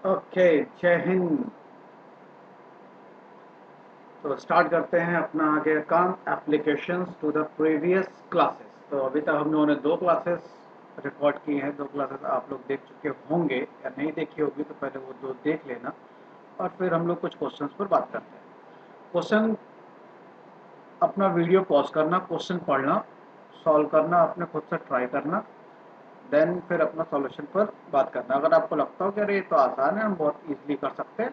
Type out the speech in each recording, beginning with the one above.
Okay, जय हिंद। तो start करते हैं अपना आगे काम, applications to the previous classes. तो अभी तक हम लोगों ने दो क्लासेस रिकॉर्ड की हैं। दो क्लासेस आप लोग देख चुके होंगे, या नहीं देखी होगी तो पहले वो दो देख लेना, और फिर हम लोग कुछ क्वेश्चंस पर बात करते हैं। क्वेश्चन, अपना वीडियो पॉज करना, क्वेश्चन पढ़ना, सॉल्व करना, अपने खुद से ट्राई करना, देन फिर अपना सॉल्यूशन पर बात करना। अगर आपको लगता हो कि अरे ये तो आसान है, हम बहुत इजीली कर सकते हैं,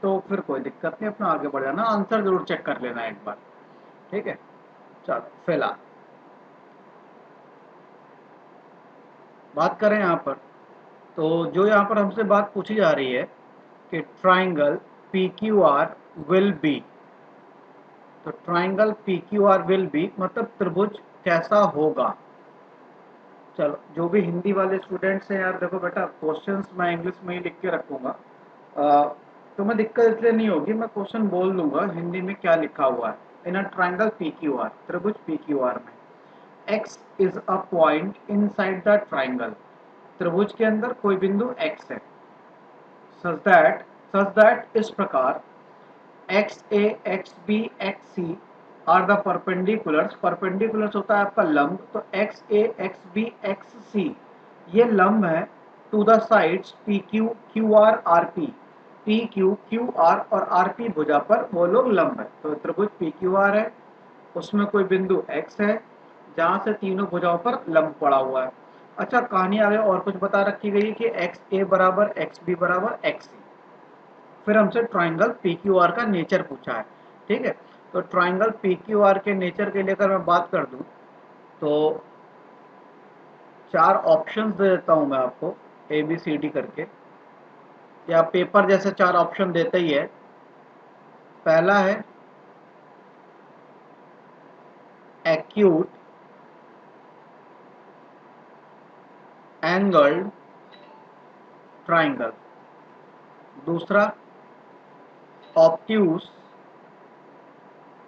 तो फिर कोई दिक्कत नहीं, अपना आगे बढ़ जाना। आंसर जरूर चेक कर लेना एक बार, ठीक है। चलो फिलहाल बात करें यहाँ पर। तो जो यहाँ पर हमसे बात पूछी जा रही है कि triangle P Q R will be. तो triangle P Q R will be मतलब त्रिभुज कैसा होगा। चलो, जो भी हिंदी वाले स्टूडेंट्स हैं यार, देखो बेटा, क्वेश्चंस मैं इंग्लिश में ही लिख के रखूंगा। तुम्हें दिक्कत इसलिए नहीं होगी, मैं क्वेश्चन बोल दूंगा हिंदी में क्या लिखा हुआ है। In a triangle P Q R, त्रिभुज पी क्यू आर में x is a point inside the triangle. त्रिभुज के अंदर कोई बिंदु x है। सच दैट इस प्रकार X A, X B, X C are the perpendiculars. Perpendiculars होता है आपका लंब, तो X A, X B, X C ये लंब है to the sides P Q, Q R, R P. P Q, Q R और आर पी भुजा पर वो लोग लंब है। तो त्रिभुज पी क्यू आर है, उसमें कोई बिंदु x है जहां से तीनों भुजाओं पर लंब पड़ा हुआ है। अच्छा, कहानी आगे और कुछ बता रखी गई है कि एक्स ए बराबर एक्स बी बराबर एक्स सी। फिर हमसे ट्राइंगल पी क्यू आर का नेचर पूछा है, ठीक है। तो ट्राइंगल पी क्यू आर के नेचर के लेकर मैं बात कर दूं तो चार ऑप्शंस दे देता हूं मैं आपको, ए बी सी डी करके, या पेपर जैसे चार ऑप्शन देते ही है। पहला है एक्यूट एंगल्ड ट्राइंगल। दूसरा ऑब्ट्यूज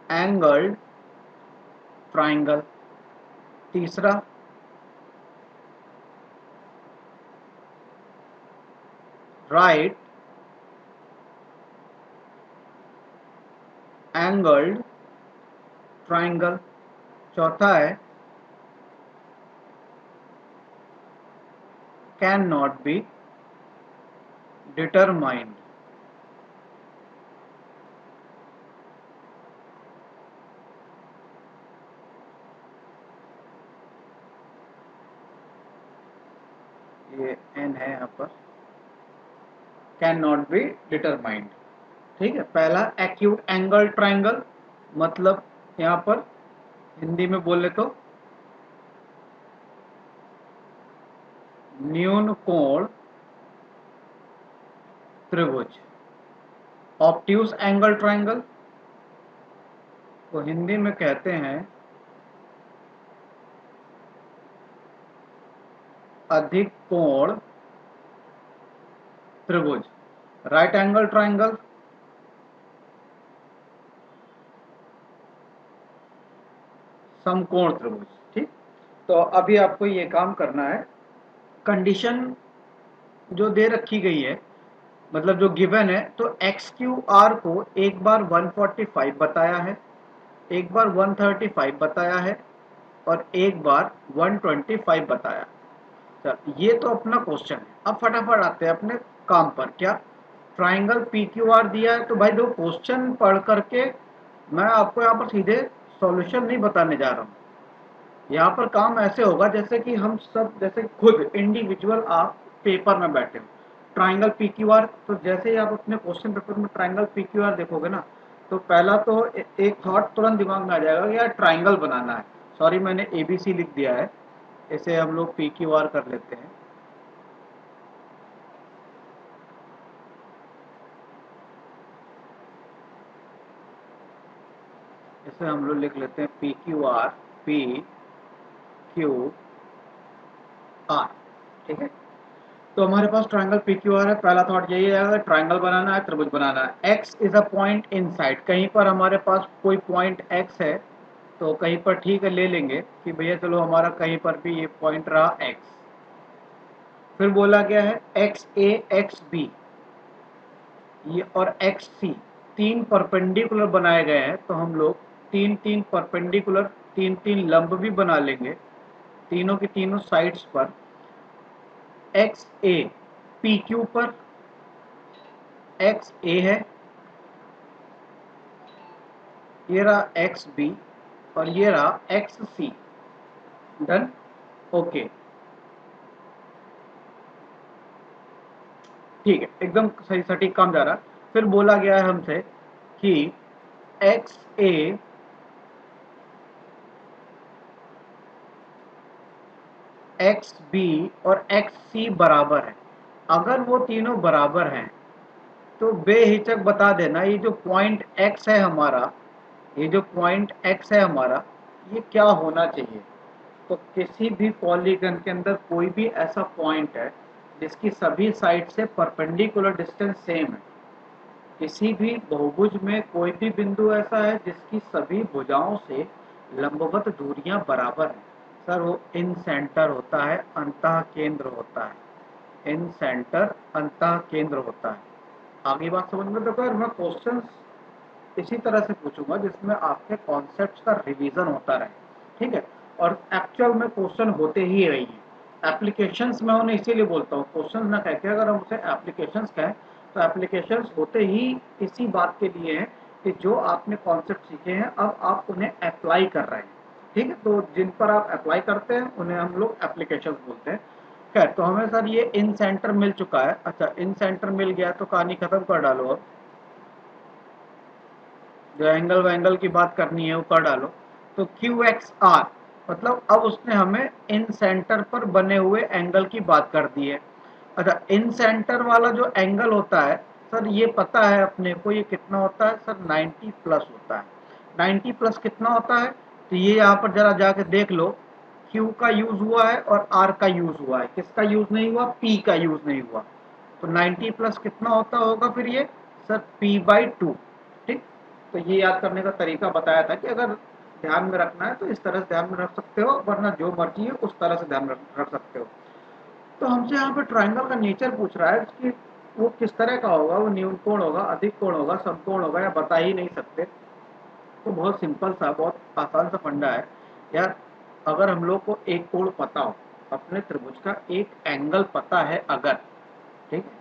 एंगल्ड ट्राइंगल। तीसरा राइट एंगल्ड ट्राइंगल। चौथा है कैन नॉट बी डिटरमाइंड। ये एन है यहाँ पर, कैन नॉट बी डिटरमाइंड, ठीक है। पहला एक्यूट एंगल ट्राइंगल, मतलब यहाँ पर हिंदी में बोले तो न्यून कोण त्रिभुज। ऑब्ट्यूज एंगल ट्राइंगल को हिंदी में कहते हैं अधिक कोण त्रिभुज। राइट एंगल ट्राइंगल समकोण त्रिभुज, ठीक। तो अभी आपको ये काम करना है। कंडीशन जो दे रखी गई है, मतलब जो गिवन है, तो एक्स क्यू आर को एक बार 145 बताया है, एक बार 135 बताया है, और एक बार 125 बताया। चल, ये तो अपना क्वेश्चन है। अब फटाफट आते हैं अपने काम पर। क्या ट्राइंगल पी क्यू आर दिया है, तो भाई दो क्वेश्चन पढ़ करके मैं आपको यहाँ पर सीधे सॉल्यूशन नहीं बताने जा रहा हूँ। यहाँ पर काम ऐसे होगा जैसे कि हम सब, जैसे खुद इंडिविजुअल आप पेपर में बैठे हो। ट्राइंगल पी क्यू आर, तो जैसे ही आप अपने क्वेश्चन पेपर में ट्राइंगल पी क्यू आर देखोगे ना, तो पहला तो एक थॉट तुरंत दिमाग में आ जाएगा कि यार ट्राइंगल बनाना है। सॉरी, मैंने ए बी सी लिख दिया है, इसे हम लोग पी क्यू आर कर लेते हैं। इसे हम लोग लिख लेते हैं P Q are, P Q are, ठीक है। तो हमारे पास ट्राइंगल पी क्यू आर है। पहला थॉट यही है, ट्राइंगल बनाना है, त्रिभुज बनाना है। X is a point inside, कहीं पर हमारे पास कोई पॉइंट एक्स है, तो कहीं पर ठीक है ले लेंगे कि भैया चलो हमारा कहीं पर भी ये पॉइंट रहा एक्स। फिर बोला गया है एक्स ए एक्स बी ये और एक्स सी तीन परपेंडिकुलर बनाए गए हैं, तो हम लोग तीन तीन परपेंडिकुलर तीन तीन लंब भी बना लेंगे तीनों की तीनों साइड्स पर। एक्स ए पी क्यू पर एक्स ए है, ये रहा एक्स बी और ये रहा एक्स सी। डन। ओके, ठीक है, एकदम सही सटीक काम जा रहा। फिर बोला गया है हमसे कि एक्स ए एक्स बी और एक्स सी बराबर है। अगर वो तीनों बराबर हैं तो बेहिचक बता देना ये जो पॉइंट एक्स है हमारा, ये जो पॉइंट एक्स है हमारा, ये क्या होना चाहिए। तो किसी भी पॉलीगन के अंदर कोई भी ऐसा पॉइंट है जिसकी सभी साइड से परपेंडिकुलर डिस्टेंस सेम है। किसी भी बहुभुज में कोई भी बिंदु ऐसा है जिसकी सभी भुजाओं से लंबवत दूरियां बराबर हैं। सर वो इन सेंटर होता है, अंतः केंद्र होता है। इन सेंटर अंतः केंद्र होता है। आगे बात समझ में, तो मैं क्वेश्चंस इसी तरह से पूछूंगा जिसमें आपके कॉन्सेप्ट्स का रिवीजन होता रहे, ठीक है। और एक्चुअल में क्वेश्चन होते ही रही है। एप्लीकेशंस में उन्हें इसीलिए बोलता हूँ क्वेश्चन ना कह के, अगर हम उसे एप्लीकेशंस कहें तो एप्लीकेशंस होते ही इसी बात के लिए हैं कि जो आपने कॉन्सेप्ट सीखे हैं अब आप उन्हें अप्लाई कर रहे हैं, ठीक है। तो जिन पर आप अप्लाई करते हैं उन्हें हम लोग एप्लीकेशंस बोलते हैं। खैर, तो हमें सर ये इन सेंटर मिल चुका है। अच्छा, इन सेंटर मिल गया तो कहानी खत्म कर डालो। अब जो एंगल वैंगल की बात करनी है वो कर डालो। तो क्यू एक्स आर मतलब अब उसने हमें इन सेंटर पर बने हुए एंगल की बात कर दी है। अच्छा, इन सेंटर वाला जो एंगल होता है सर ये पता है अपने को, ये कितना होता है सर 90 प्लस होता है। 90 प्लस कितना होता है, तो ये यहाँ पर जरा जाके देख लो। Q का यूज हुआ है और R का यूज हुआ है, किसका यूज नहीं हुआ, P का यूज नहीं हुआ। तो 90 प्लस कितना होता होगा फिर ये सर P/2, ठीक। तो ये याद करने का तरीका बताया था कि अगर ध्यान में रखना है तो इस तरह से ध्यान में रख सकते हो, वरना जो मर्जी है उस तरह से ध्यान में रख सकते हो। तो हमसे यहाँ पे ट्राइंगल का नेचर पूछ रहा है कि वो किस तरह का होगा, वो न्यून कोण होगा, अधिक कोण होगा, समकोण होगा, या बता ही नहीं सकते। तो बहुत सिंपल सा, बहुत आसान सा फंडा है यार। अगर हम लोग को एक कोण पता हो, अपने त्रिभुज का एक एंगल पता है अगर, ठीक है।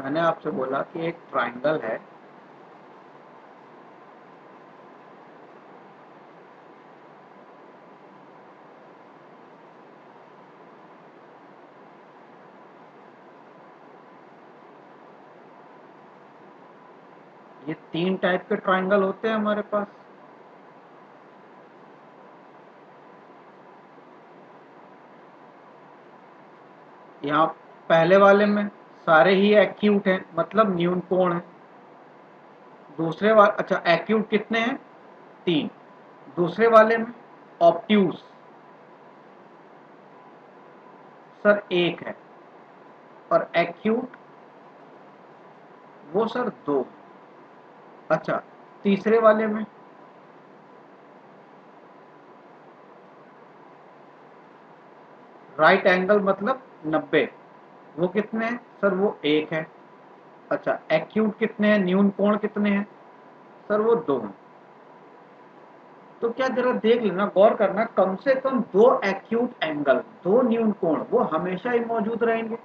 मैंने आपसे बोला कि एक ट्राइंगल है, ये तीन टाइप के ट्राइंगल होते हैं हमारे पास। यहाँ पहले वाले में सारे ही एक्यूट हैं, मतलब न्यून कोण है। दूसरे वाले, अच्छा एक्यूट कितने हैं, तीन। दूसरे वाले में ऑब्ट्यूज सर एक है, और एक्यूट वो सर दो। अच्छा, तीसरे वाले में राइट एंगल मतलब 90, वो कितने हैं सर, वो एक है। अच्छा, एक्यूट कितने हैं, न्यून कोण कितने हैं सर, वो दो हैं। तो क्या जरा देख लेना, गौर करना, कम से कम दो एक्यूट एंगल, दो न्यून कोण वो हमेशा ही मौजूद रहेंगे।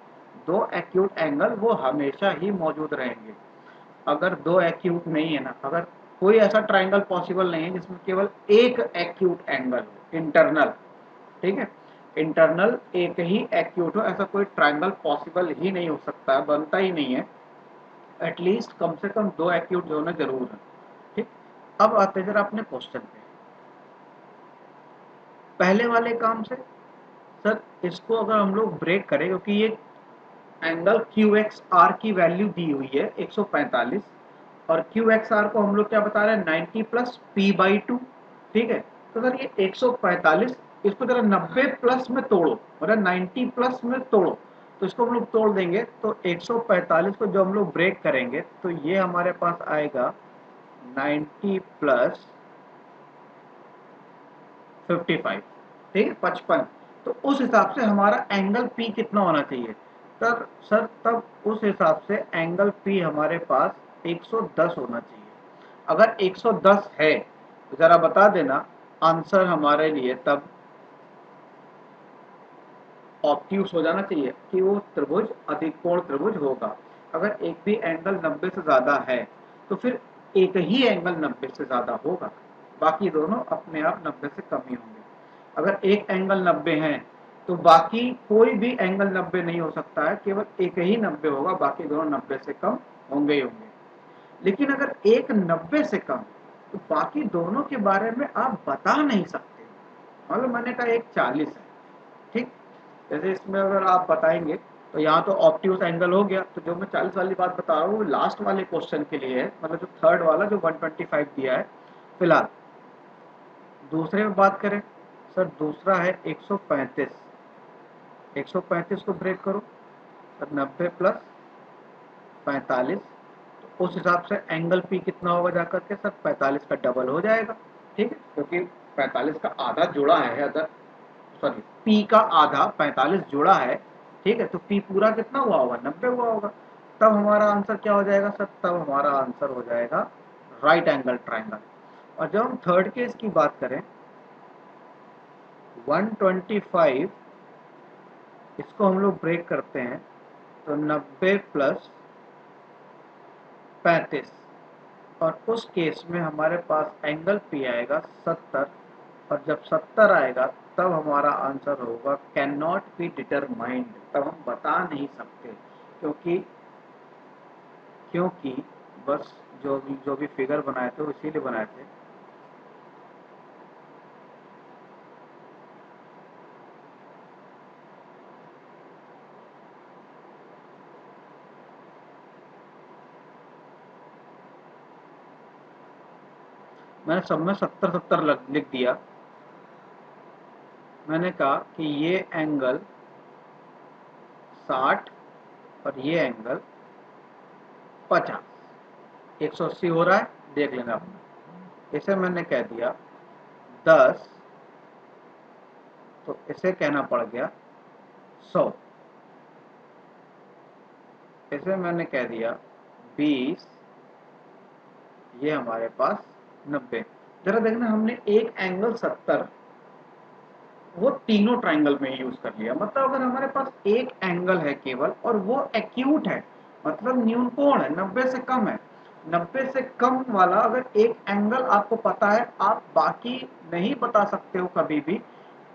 दो एक्यूट एंगल वो हमेशा ही मौजूद रहेंगे। अगर दो एक्यूट नहीं है ना, अगर कोई ऐसा ट्राइंगल पॉसिबल नहीं है जिसमें केवल एक एक्यूट एंगल हो इंटरनल, ठीक है। इंटरनल एक ही एक्यूट हो, ऐसा कोई ट्राइंगल पॉसिबल ही नहीं हो सकता है, बनता ही नहीं है। एटलीस्ट कम से कम दो एक्यूट जो है जरूर है, ठीक। अब आते हैं जरा अपने क्वेश्चन पे, पहले वाले काम से। सर इसको अगर हम लोग ब्रेक करें, क्योंकि ये एंगल क्यू एक्स आर की वैल्यू दी हुई है 145, और क्यू एक्स आर को हम लोग क्या बता रहे हैं 90 प्लस P/2, ठीक है। तो सर ये 145, इसको जरा 90 प्लस में तोड़ो, मतलब 90 प्लस में तोड़ो, तो इसको हम लोग तोड़ देंगे तो 145 को जो हम लोग ब्रेक करेंगे तो ये हमारे पास आएगा 90 प्लस 55, ठीक है 55। तो उस हिसाब से हमारा एंगल पी कितना होना चाहिए सर, तब उस हिसाब से एंगल पी हमारे पास 110 होना चाहिए। अगर 110 है तो जरा बता देना आंसर हमारे लिए तब ऑब्ट्यूस हो जाना चाहिए कि वो त्रिभुज अधिकोण त्रिभुज होगा। अगर एक भी एंगल 90 से ज़्यादा है तो फिर एक ही एंगल 90 से ज़्यादा होगा, बाकी दोनों अपने आप 90 से कम ही होंगे। अगर एक एंगल 90 है तो बाकी कोई भी एंगल 90 नहीं हो सकता है, केवल एक ही 90 होगा, बाकी दोनों 90 से कम होंगे ही होंगे। लेकिन अगर एक 90 से कम तो बाकी दोनों के बारे में आप बता नहीं सकते। मतलब मैंने कहा एक 40 है, ठीक, जैसे इसमें अगर आप बताएंगे तो यहाँ तो ऑब्ट्यूस एंगल हो गया, तो जो मैं 40 वाली बात बता रहा हूँ वो लास्ट वाले क्वेश्चन के लिए है, मतलब जो थर्ड वाला जो 125 दिया है। फिलहाल दूसरे में बात करें सर, दूसरा है 135। 135 को ब्रेक करो सर, 90 प्लस 45, तो उस हिसाब से एंगल पी कितना होगा जाकर के सर, 45 का डबल हो जाएगा। ठीक है, क्योंकि 45 का आधा जुड़ा है, अगर सॉरी पी का आधा 45 जुड़ा है, ठीक है, तो पी पूरा कितना हुआ होगा, 90 हुआ होगा। तब हमारा आंसर क्या हो जाएगा सर, तब हमारा आंसर हो जाएगा राइट एंगल ट्राइंगल। और जब हम थर्ड केस की बात करें 125, इसको हम लोग ब्रेक करते हैं तो 90 प्लस 35, और उस केस में हमारे पास एंगल पी आएगा 70, और जब 70 आएगा तब हमारा आंसर होगा कैन नॉट बी डिटरमाइंड। तब हम बता नहीं सकते, क्योंकि क्योंकि बस जो भी फिगर बनाए थे वो इसीलिए बनाए थे। मैंने सब में 70-70 लिख दिया। मैंने कहा कि ये एंगल 60 और ये एंगल 50, 180 हो रहा है, देख लेना अपना। इसे मैंने कह दिया 10, तो इसे कहना पड़ गया 100। इसे मैंने कह दिया 20, ये हमारे पास 90। जरा देखना, हमने एक एंगल 70 वो तीनों ट्राइंगल में यूज कर लिया। मतलब अगर हमारे पास एक एंगल है केवल और वो एक्यूट है, मतलब न्यून कोण है, 90 से कम है, 90 से कम वाला अगर एक एंगल आपको पता है, आप बाकी नहीं बता सकते हो कभी भी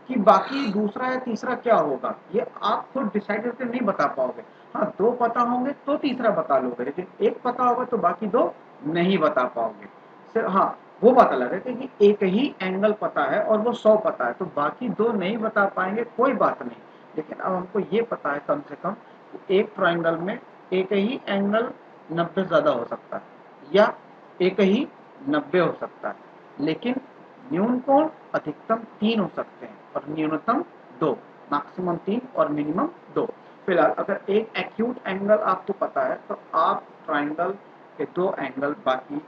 कि बाकी दूसरा या तीसरा क्या होगा, ये आप खुद डिसाइड करके नहीं बता पाओगे। हाँ, दो पता होंगे तो तीसरा बता लोगे, लेकिन एक पता होगा तो बाकी दो नहीं बता पाओगे। सिर्फ हाँ, वो बात अलग है कि एक ही एंगल पता है और वो 100 पता है, तो बाकी दो नहीं बता पाएंगे, कोई बात नहीं। लेकिन अब हमको ये पता है कम से कम कि एक ट्राइंगल में एक ही एंगल 90 ज़्यादा हो सकता है या एक ही 90 हो सकता है, लेकिन न्यून कोण अधिकतम 3 हो सकते हैं और न्यूनतम 2, मैक्सिमम 3 और मिनिमम 2। फिलहाल अगर एक एक्यूट एंगल आपको पता है तो आप ट्राइंगल के दो एंगल बाकी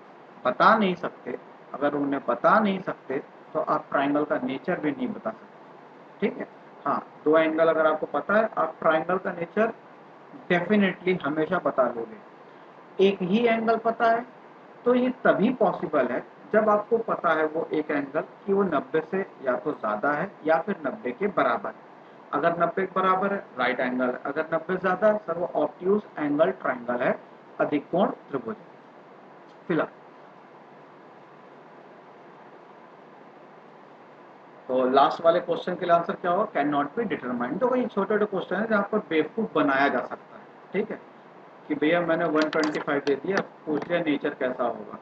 बता नहीं सकते। अगर उन्हें बता नहीं सकते तो आप ट्राइंगल का नेचर भी नहीं बता सकते। ठीक है, हाँ, दो एंगल अगर आपको पता है, आप ट्राइंगल का नेचर डेफिनेटली हमेशा बता लोगे। एक ही एंगल पता है तो ये तभी पॉसिबल है जब आपको पता है वो एक एंगल कि वो 90 से या तो ज़्यादा है या फिर 90 के बराबर है। अगर 90 के बराबर है राइट एंगल है, अगर 90 ज़्यादा है सर वो ऑब्ट्यूस एंगल ट्राइंगल है, अधिकोण त्रिभुज। फिलहाल तो लास्ट वाले क्वेश्चन के लिए आंसर क्या होगा, कैन नॉट बी डिटरमाइंड। तो वही छोटे छोटे क्वेश्चन है जहाँ पर बेवकूफ़ बनाया जा सकता है। ठीक है, कि भैया मैंने 125 दे दिया, पूछ लिया नेचर कैसा होगा,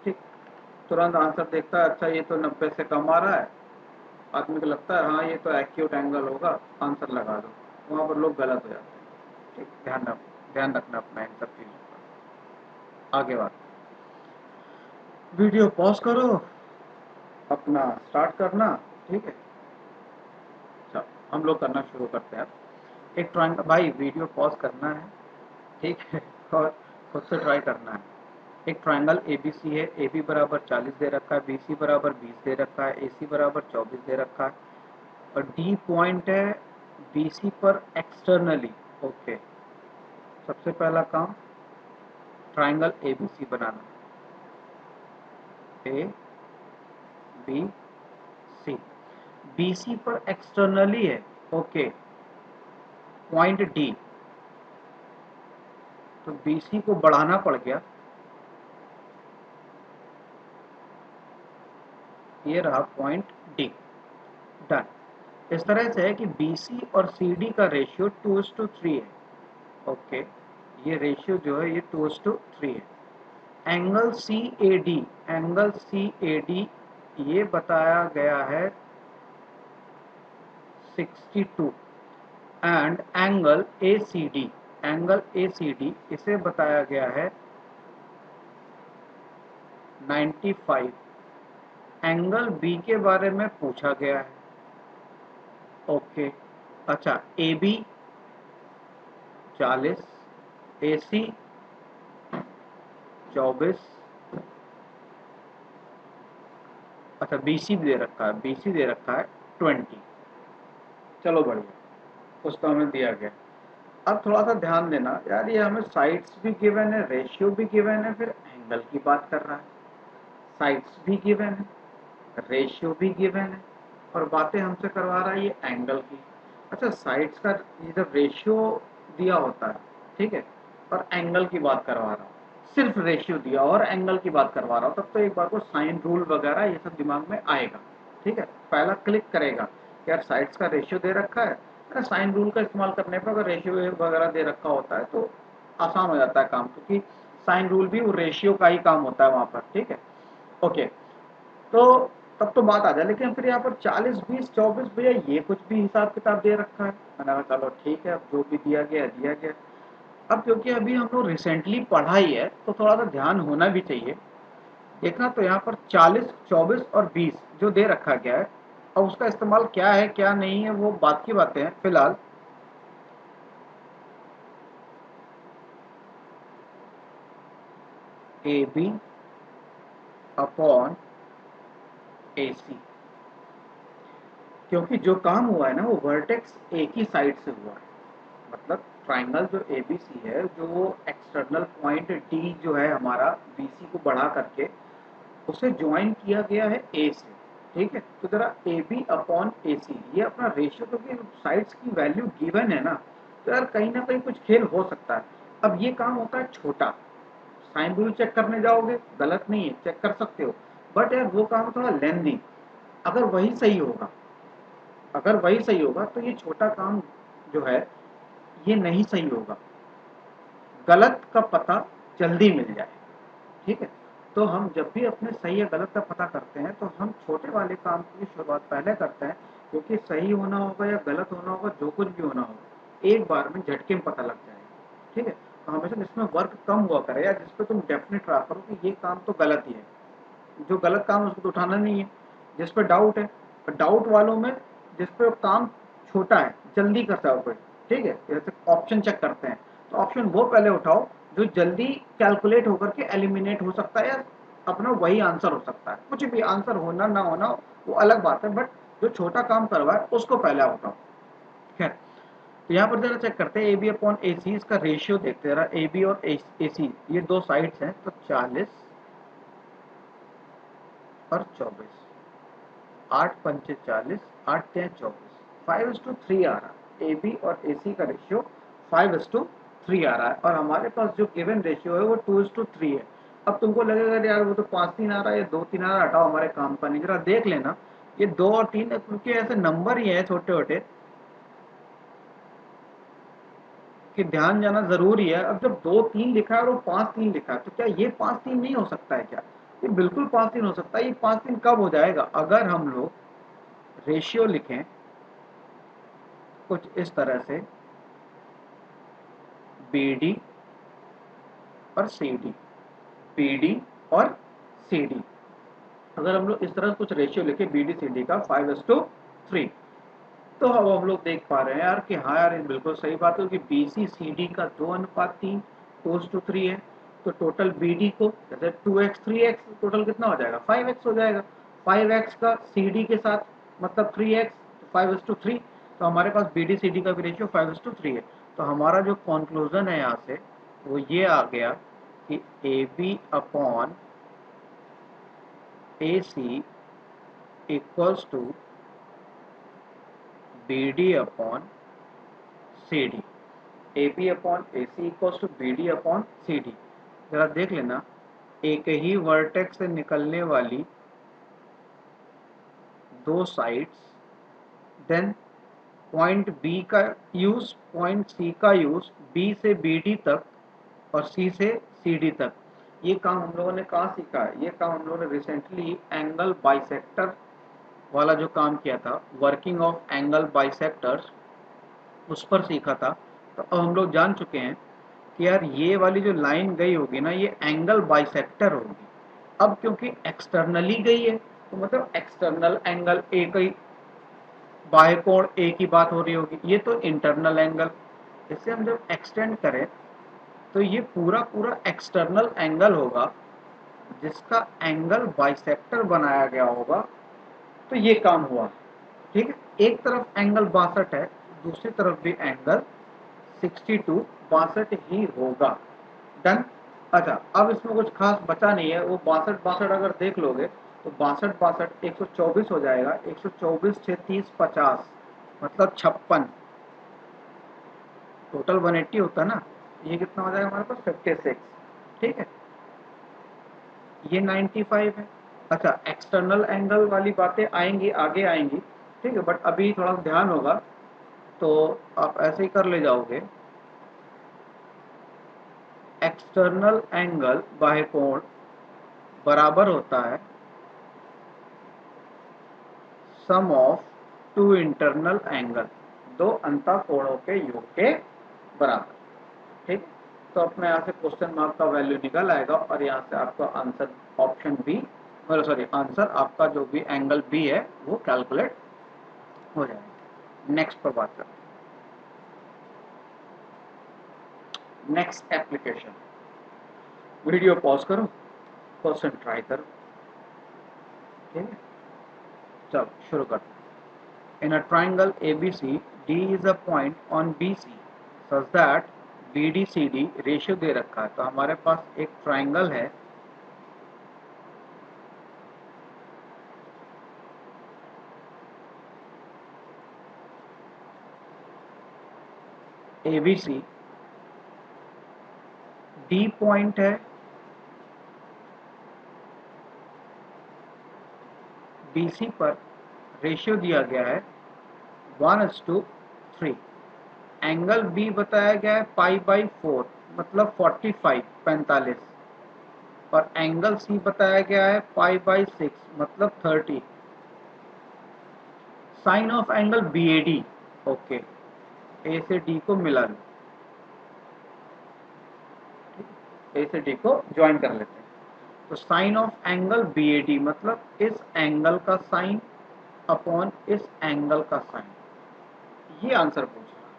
ठीक, तुरंत आंसर देखता है अच्छा ये तो 90 से कम आ रहा है, आदमी को लगता है हाँ ये तो एक्यूट एंगल होगा, आंसर लगा दो, वहाँ पर लोग गलत हो जाते हैं। ठीक, ध्यान रखना अपना इन सब चीज़ों का। आगे बात, वीडियो पॉज करो, अपना स्टार्ट करना। ठीक है, अच्छा हम लोग करना शुरू करते हैं। एक ट्राइंगल, भाई वीडियो पॉज करना है, ठीक है, और खुद से ट्राई करना है। एक ट्राइंगल ABC है, AB बराबर 40 दे रखा है, BC बराबर 20 दे रखा है, AC बराबर 24 दे रखा है। और डी पॉइंट है बीसी पर एक्सटर्नली। ओके, सबसे पहला काम ट्राइंगल एबीसी बनाना, ए बी सी। बीसी पर एक्सटर्नली है, ओके, पॉइंट डी, तो बीसी को बढ़ाना पड़ गया। ये रहा पॉइंट डी, डन। इस तरह से है कि बीसी और सीडी का रेशियो 2:3 है। ओके, ये रेशियो जो है ये 2:3 है। Angle C A D, angle C A D ये बताया गया है 62, and angle A C D, angle A C D इसे बताया गया है 95। एंगल बी के बारे में पूछा गया है। ओके, अच्छा, ए बी 40, ए सी 24, अच्छा बीसी भी दे रखा है, बीसी दे रखा है 20। चलो बढ़िया, उसका हमें दिया गया। अब थोड़ा सा ध्यान देना यार, ये हमें साइड्स भी गिवन है, रेशियो भी गिवन है, फिर एंगल की बात कर रहा है। साइड्स भी गिवन है, रेशियो भी गिवन है, और बातें हमसे करवा रहा है ये एंगल की। अच्छा, साइड्स का ये जब रेशियो दिया होता है, ठीक है, और एंगल की बात करवा रहा हूँ, सिर्फ रेशियो दिया और एंगल की बात करवा रहा हूँ, तब तो एक बार को साइन रूल वगैरह ये सब दिमाग में आएगा। ठीक है, पहला क्लिक करेगा यार साइड्स का रेशियो दे रखा है, साइन रूल का इस्तेमाल करने पर अगर रेशियो वगैरह दे रखा होता है तो आसान हो जाता है काम, क्योंकि साइन रूल भी वो रेशियो का ही काम होता है वहाँ पर। ठीक है, ओके, तो तब तो बात आ जाए। लेकिन फिर यहाँ पर 40, 20, 24 भैया ये कुछ भी हिसाब किताब दे रखा है। मैंने कहा चलो ठीक है, अब जो भी दिया गया दिया गया। अब क्योंकि अभी हम लोग रिसेंटली पढ़ा ही है तो थोड़ा सा ध्यान होना भी चाहिए। देखना तो यहाँ पर 40, 24 और 20 जो दे रखा गया है, अब उसका इस्तेमाल क्या है क्या नहीं है वो बात की बातें हैं। फिलहाल ए बी अपॉन ए सी, क्योंकि जो काम हुआ है ना वो वर्टेक्स एक ही साइड से हुआ है। मतलब ट्राइंगल जो एबीसी है, जो एक्सटर्नल पॉइंट डी जो है हमारा बीसी को बढ़ा करके उसे ज्वाइन किया गया है ए से। ठीक है, तो जरा ए बी अपॉन ए सी ये अपना रेशियो, क्योंकि साइड्स की वैल्यू गिवन है ना, तो यार कहीं ना कहीं कुछ खेल हो सकता है। अब ये काम होता है छोटा, साइन रूल चेक करने जाओगे गलत नहीं है, चेक कर सकते हो, बट यार वो काम थोड़ा लेंदी। अगर वही सही होगा, अगर वही सही होगा तो ये छोटा काम जो है ये नहीं सही होगा, गलत का पता जल्दी मिल जाए। ठीक है, तो हम जब भी अपने सही या गलत का पता करते हैं तो हम छोटे वाले काम की शुरुआत पहले करते हैं, क्योंकि सही होना होगा या गलत होना होगा, जो कुछ भी होना होगा एक बार में झटके में पता लग जाएगा। ठीक है, तो हमेशा जिसमें वर्क कम हुआ करे या जिस पर तुम डेफिनेट रहा करो कि ये काम तो गलत ही है, जो गलत काम है उसको तो उठाना नहीं है। जिस पर डाउट है, डाउट वालों में जिस पर काम छोटा है जल्दी करता है कोई, ठीक है, जैसे ऑप्शन चेक करते हैं तो ऑप्शन वो पहले उठाओ जो जल्दी कैलकुलेट होकर के एलिमिनेट हो सकता है, या अपना वही आंसर हो सकता है। कुछ भी आंसर होना ना होना वो अलग बात है, बट जो छोटा काम करवाए उसको पहले आप उठाओ। खैर, तो यहाँ पर जरा चेक करते हैं ए बी अपॉन ए सी, इसका रेशियो देखते हैं ए बी और ए सी, ये दो साइड्स हैं, तो 40 और 24, 8 पंचे 40, 8 तिया 24, 5:3 आ रहा है। ए बी और ए सी का रेशियो 5:3 आ रहा है, और हमारे पास जो गिवन रेशियो है वो 2:3 है। अब तुमको लगेगा यार वो तो 5-3 आ रहा है, ये 2-3 आ रहा है, हटाओ हमारे काम का नहीं। जरा देख लेना ये 2 और 3 क्योंकि ऐसे नंबर ही है छोटे छोटे कि ध्यान जाना जरूरी है। अब जब 2-3 लिखा है और वो 5-3 लिखा है, तो क्या ये 5-3 नहीं हो सकता है क्या? ये बिल्कुल 5-3 हो सकता है। ये 5-3 कब हो जाएगा? अगर हम लोग रेशियो लिखें कुछ इस तरह से, बी डी और सी डी, बी डी और सी डी, अगर हम लोग इस तरह कुछ रेशियो लिखे बी डी सी डी का 5:3, तो अब हम लोग देख पा रहे हैं यार कि हाँ यार ये बिल्कुल सही बात है कि बी सी सी डी का 2:3 2:3 है। तो टोटल बी डी को जैसे 2x 3x टोटल कितना हो जाएगा? 5x हो जाएगा। 5x का सी डी के साथ मतलब 3x, 5:3, तो हमारे पास बी डी सी डी का भी रेशियो 5:3 है। तो हमारा जो कंक्लूजन है यहाँ से वो ये आ गया कि A B upon A C equals to B D upon C D. A B upon A C equals to B D upon C D. जरा देख लेना, एक ही वर्टेक्स से निकलने वाली दो साइड्स, देन पॉइंट बी का यूज, पॉइंट सी का यूज, बी से बी डी तक और सी से सी डी तक। ये काम हम लोगों ने कहाँ सीखा है? ये काम हम लोगों ने रिसेंटली एंगल बाइसेक्टर वाला जो काम किया था, वर्किंग ऑफ एंगल बाइसेक्टर्स, उस पर सीखा था। तो अब हम लोग जान चुके हैं कि यार ये वाली जो लाइन गई होगी ना, ये एंगल बाइसेक्टर होगी। अब क्योंकि एक्सटर्नली गई है तो मतलब एक्सटर्नल एंगल एक ही, बाह्य कोण ए की बात हो रही होगी, ये तो इंटरनल एंगल। इसे हम जब एक्सटेंड करें तो ये पूरा पूरा एक्सटर्नल एंगल होगा जिसका एंगल बाइसेक्टर बनाया गया होगा। तो ये काम हुआ, ठीक है। एक तरफ एंगल 62 है, दूसरी तरफ भी एंगल 62 62 ही होगा। डन। अच्छा, अब इसमें कुछ खास बचा नहीं है। वो 62 अगर देख लोगे तो 62 124 हो जाएगा। 124 6 30 50 मतलब 56। टोटल 180 होता ना, ये कितना हो जाएगा हमारे पास? 56। ठीक है, ये 95 है। अच्छा, एक्सटर्नल एंगल वाली बातें आएंगी, आगे आएंगी, ठीक है, बट अभी थोड़ा ध्यान होगा तो आप ऐसे ही कर ले जाओगे। एक्सटर्नल एंगल बाह्य कोण बराबर होता है सम ऑफ टू इंटरनल एंगल, दो अंतःकोणों के योग के बराबर। ठीक, तो अपने यहाँ से क्वेश्चन मार्क का वैल्यू निकल आएगा और यहाँ से आपका answer option B, sorry answer आपका जो भी एंगल बी है वो कैलकुलेट हो जाएगा। नेक्स्ट पर बात करते हैं। नेक्स्ट एप्लीकेशन, वीडियो पॉज करो, क्वेश्चन ट्राई करो। ठीक है, चलो शुरू करते हैं। In a triangle ABC, D is a point on BC such that BDCD ratio दे रखा है। तो हमारे पास एक ट्राइंगल है ABC, D पॉइंट है, BC पर रेशियो दिया गया है 1:3। एंगल B बताया गया है π/4 मतलब 45 और एंगल C बताया गया है π/6 मतलब 30। Sine of angle BAD, okay, A से डी को मिला लो, ए से डी को ज्वाइन कर लेते हैं। तो साइन ऑफ एंगल BAD मतलब इस एंगल का साइन अपॉन इस एंगल का साइन, ये आंसर पूछ रहा है।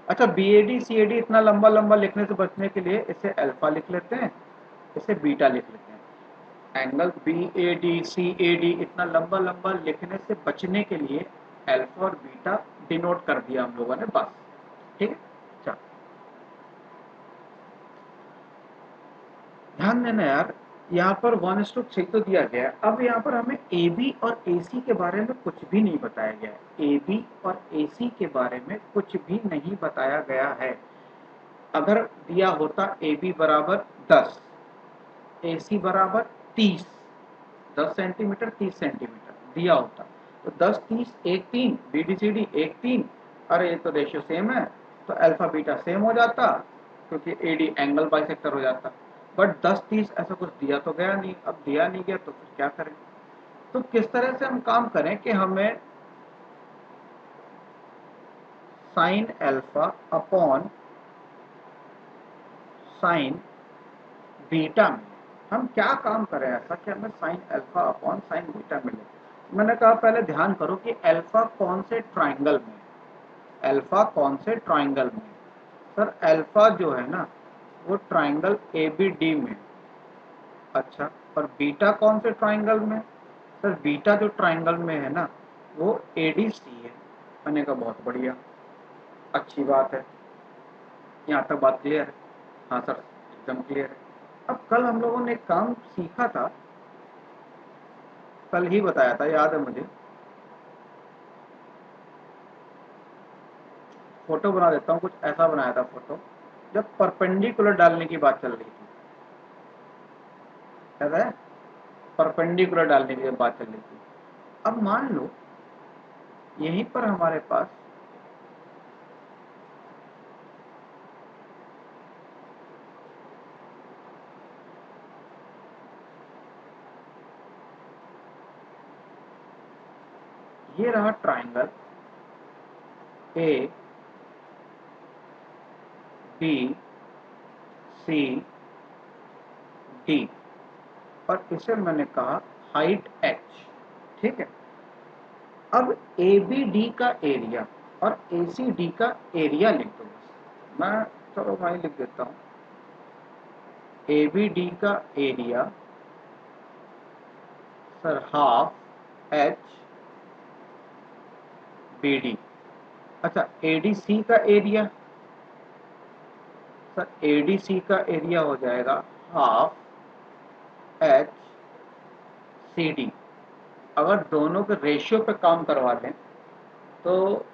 अच्छा, BAD CAD इतना लंबा लंबा लिखने से बचने के लिए इसे अल्फा लिख लेते हैं, इसे बीटा लिख लेते हैं। एंगल BAD CAD इतना लंबा लंबा लिखने से बचने के लिए अल्फा और बीटा डिनोट कर दिया हम लोगों ने, बस। ठीक है, चलो ध्यान देना यार, यहाँ पर 1:3 तो दिया गया है। अब यहाँ पर हमें AB और AC के बारे में कुछ भी नहीं बताया गया है। AB और AC के बारे में कुछ भी नहीं बताया गया है। अगर दिया होता AB बराबर 10, AC बराबर 30, 10 सेंटीमीटर 30 सेंटीमीटर दिया होता तो 10 30 1 3, BDCD 1 3, अरे ये तो रेशियो सेम है तो अल्फा बीटा सेम हो जाता क्योंकि AD एंगल बाइसेक्टर हो जाता। बट 10 30 ऐसा कुछ दिया तो गया नहीं। अब दिया नहीं गया तो फिर क्या करें? तो किस तरह से हम काम करें कि हमें sign alpha upon sine beta में, हम क्या काम करें ऐसा कि हमें sign alpha upon sine beta मिले? मैंने कहा पहले ध्यान करो कि अल्फा कौन से ट्राइंगल में, अल्फा कौन से ट्राइंगल में? सर अल्फा जो है ना वो ट्राइंगल ABD में। अच्छा, और बीटा कौन से ट्राइंगल में? सर बीटा जो ट्राइंगल में है ना वो ADC है। मैंने कहा बहुत बढ़िया, अच्छी बात है, यहाँ तक बात क्लियर है? हाँ सर, एकदम क्लियर है। अब कल हम लोगों ने एक काम सीखा था, कल ही बताया था, याद है मुझे। फोटो बना देता हूँ, कुछ ऐसा बनाया था फोटो, जब परपेंडिकुलर डालने की बात चल रही थी, याद है? परपेंडिकुलर डालने की बात चल रही थी। अब मान लो यहीं पर हमारे पास ये रहा triangle A B C D, और इसे मैंने कहा हाइट एच, ठीक है? अब ए बी डी का एरिया और ए सी डी का एरिया लिख दो बस। मैं चलो वहीं लिख देता हूँ, ए बी डी का area sir half H B D. अच्छा, ए डी सी का area sir, A D C का एरिया हो जाएगा हाफ एच सी डी। अगर दोनों के रेशियो पे काम करवा लें तो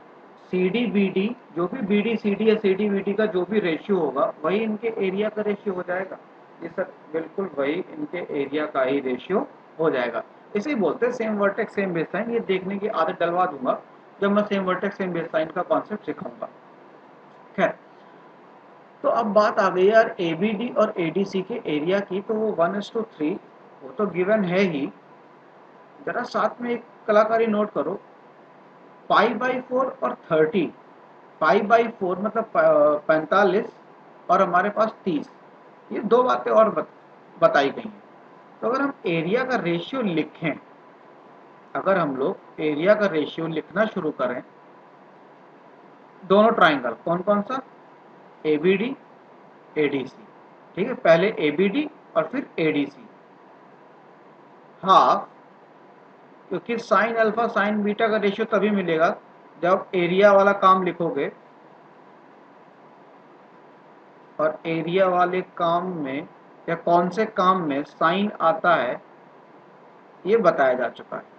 सी डी बी डी, जो भी बी डी सी डी या सी डी बी डी का जो भी रेशियो होगा वही इनके एरिया का रेशियो हो जाएगा। ये सर बिल्कुल वही इनके एरिया का ही रेशियो हो जाएगा। इसे ही बोलते हैं सेम वर्टेक्स सेम बेसलाइन। ये देखने की आदत डलवा दूंगा जब मैं सेम वर्टेक्स सेम बेसलाइन का कॉन्सेप्ट सिखाऊंगा। खैर, तो अब बात आ गई यार ए बी डी और ए डी सी के एरिया की, तो वो 1:3 वो तो गिवन है ही। जरा साथ में एक कलाकारी नोट करो, π/4 और 30। π/4 मतलब 45 और हमारे पास 30, ये दो बातें और बताई गई हैं। तो अगर हम एरिया का रेशियो लिखें, अगर हम लोग एरिया का रेशियो लिखना शुरू करें, दोनों ट्राइंगल कौन कौन सा, A B D A D C, ठीक है? पहले ए बी डी और फिर ए डी सी, हाफ, क्योंकि साइन अल्फा साइन बीटा का रेशियो तभी मिलेगा जब एरिया वाला काम लिखोगे, और एरिया वाले काम में या कौन से काम में साइन आता है ये बताया जा चुका है।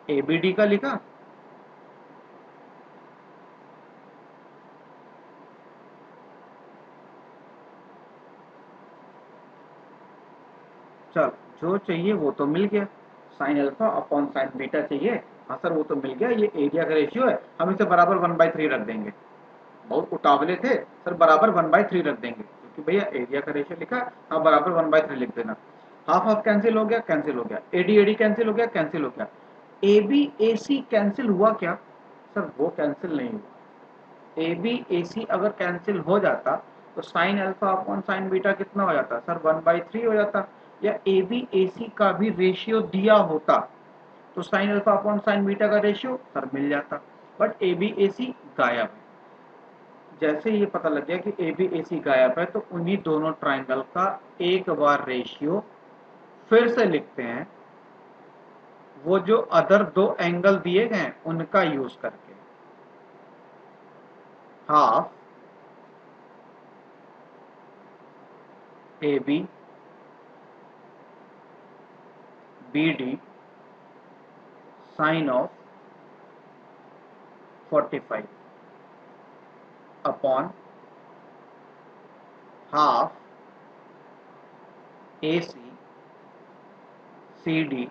ए बी डी का लिखा, चल जो चाहिए वो तो मिल गया, sign alpha upon sine beta चाहिए, हाँ सर वो तो मिल गया, ये एरिया का रेशियो है, हम इसे बराबर 1/3 रख देंगे। बहुत उतावले थे सर, बराबर 1/3 रख देंगे क्योंकि भैया एरिया का रेशियो लिखा, हाँ बराबर 1/3 लिख देना। हाफ हाफ कैंसिल हो गया, कैंसिल हो गया, एडी एडी कैंसिल हो गया, कैंसिल हो गया। A B A C cancel हुआ क्या सर? वो कैंसिल नहीं हुआ। ए बी ए सी अगर कैंसिल हो जाता तो sign alpha upon sine beta कितना हो जाता सर? 1/3 हो जाता। या ए बी ए सी का भी रेशियो दिया होता तो sign alpha upon sine beta का रेशियो सर मिल जाता, बट ए बी ए सी गायब है। जैसे ये पता लग गया कि ए बी ए सी गायब है तो उन्हीं दोनों ट्राइंगल का एक बार रेशियो फिर से लिखते हैं, वो जो अदर दो एंगल दिए गए हैं उनका यूज करके। Half A B B D sine of 45 upon half A C C D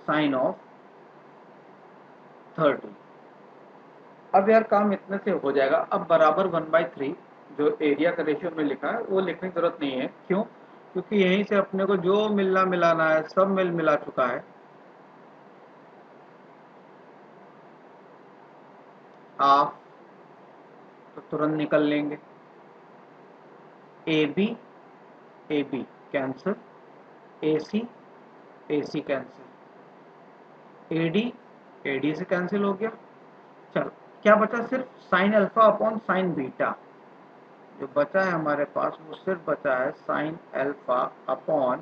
sine of 30। अब यार काम इतने से हो जाएगा। अब बराबर 1/3 जो एरिया का रेशियो में लिखा है वो लिखने की जरूरत नहीं है। क्यों? क्योंकि यहीं से अपने को जो मिलना मिलाना है सब मिल मिला चुका है। हाफ तो तुरंत निकल लेंगे, A B cancel, A C cancel, A D से कैंसिल हो गया। चलो क्या बचा? सिर्फ sine alpha upon sine beta. जो बचा है हमारे पास वो सिर्फ बचा है sine alpha upon